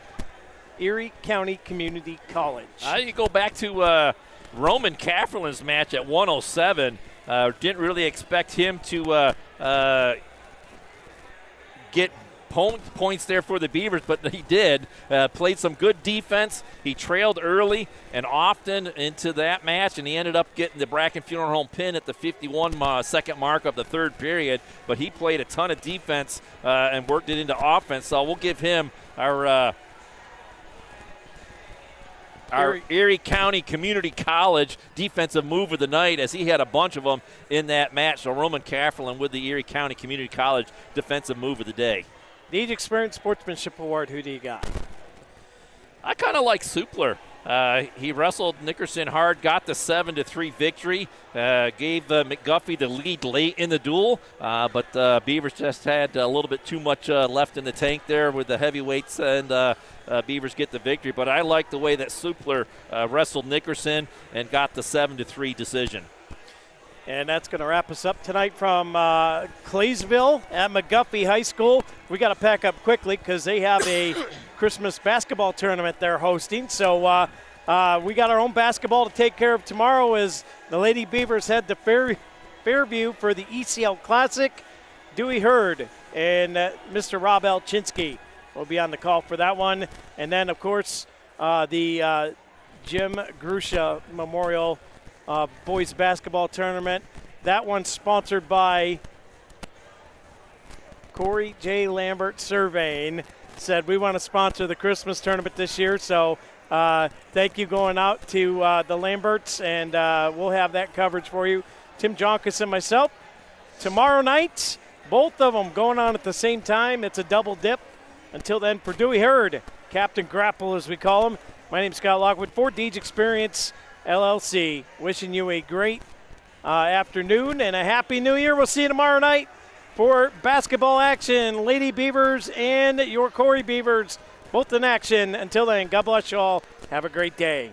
Erie County Community College. You go back to Roman Kafferlin's match at 107. Didn't really expect him to get points there for the Beavers, but he did. Played some good defense. He trailed early and often into that match, and he ended up getting the Bracken Funeral Home pin at the 51-second mark of the third period. But he played a ton of defense and worked it into offense. So we'll give him our Erie County Community College defensive move of the night, as he had a bunch of them in that match. So Roman Kafferlin with the Erie County Community College defensive move of the day. The Age Experience Sportsmanship Award, who do you got? I kind of like Supler. He wrestled Nickerson hard, got the 7-3 victory, gave McGuffey the lead late in the duel, but Beavers just had a little bit too much left in the tank there with the heavyweights, and Beavers get the victory. But I like the way that Supler wrestled Nickerson and got the 7-3 decision. And that's going to wrap us up tonight from Claysville at McGuffey High School. We got to pack up quickly because they have a Christmas basketball tournament they're hosting. So we got our own basketball to take care of tomorrow as the Lady Beavers head to Fairview for the ECL Classic. Dewey Hurd and Mr. Rob Alchinsky will be on the call for that one. And then, of course, the Jim Grusha Memorial boys basketball tournament. That one's sponsored by Corey J. Lambert Surveying. Said we want to sponsor the Christmas tournament this year, so thank you going out to the Lamberts, and we'll have that coverage for you. Tim Jonkus and myself. Tomorrow night, both of them going on at the same time. It's a double dip. Until then, for Dewey Hurd, Captain Grapple as we call him, my name's Scott Lockwood for Deej Experience LLC. Wishing you a great afternoon and a happy new year. We'll see you tomorrow night for basketball action. Lady Beavers and your Corry Beavers, both in action. Until then, God bless you all. Have a great day.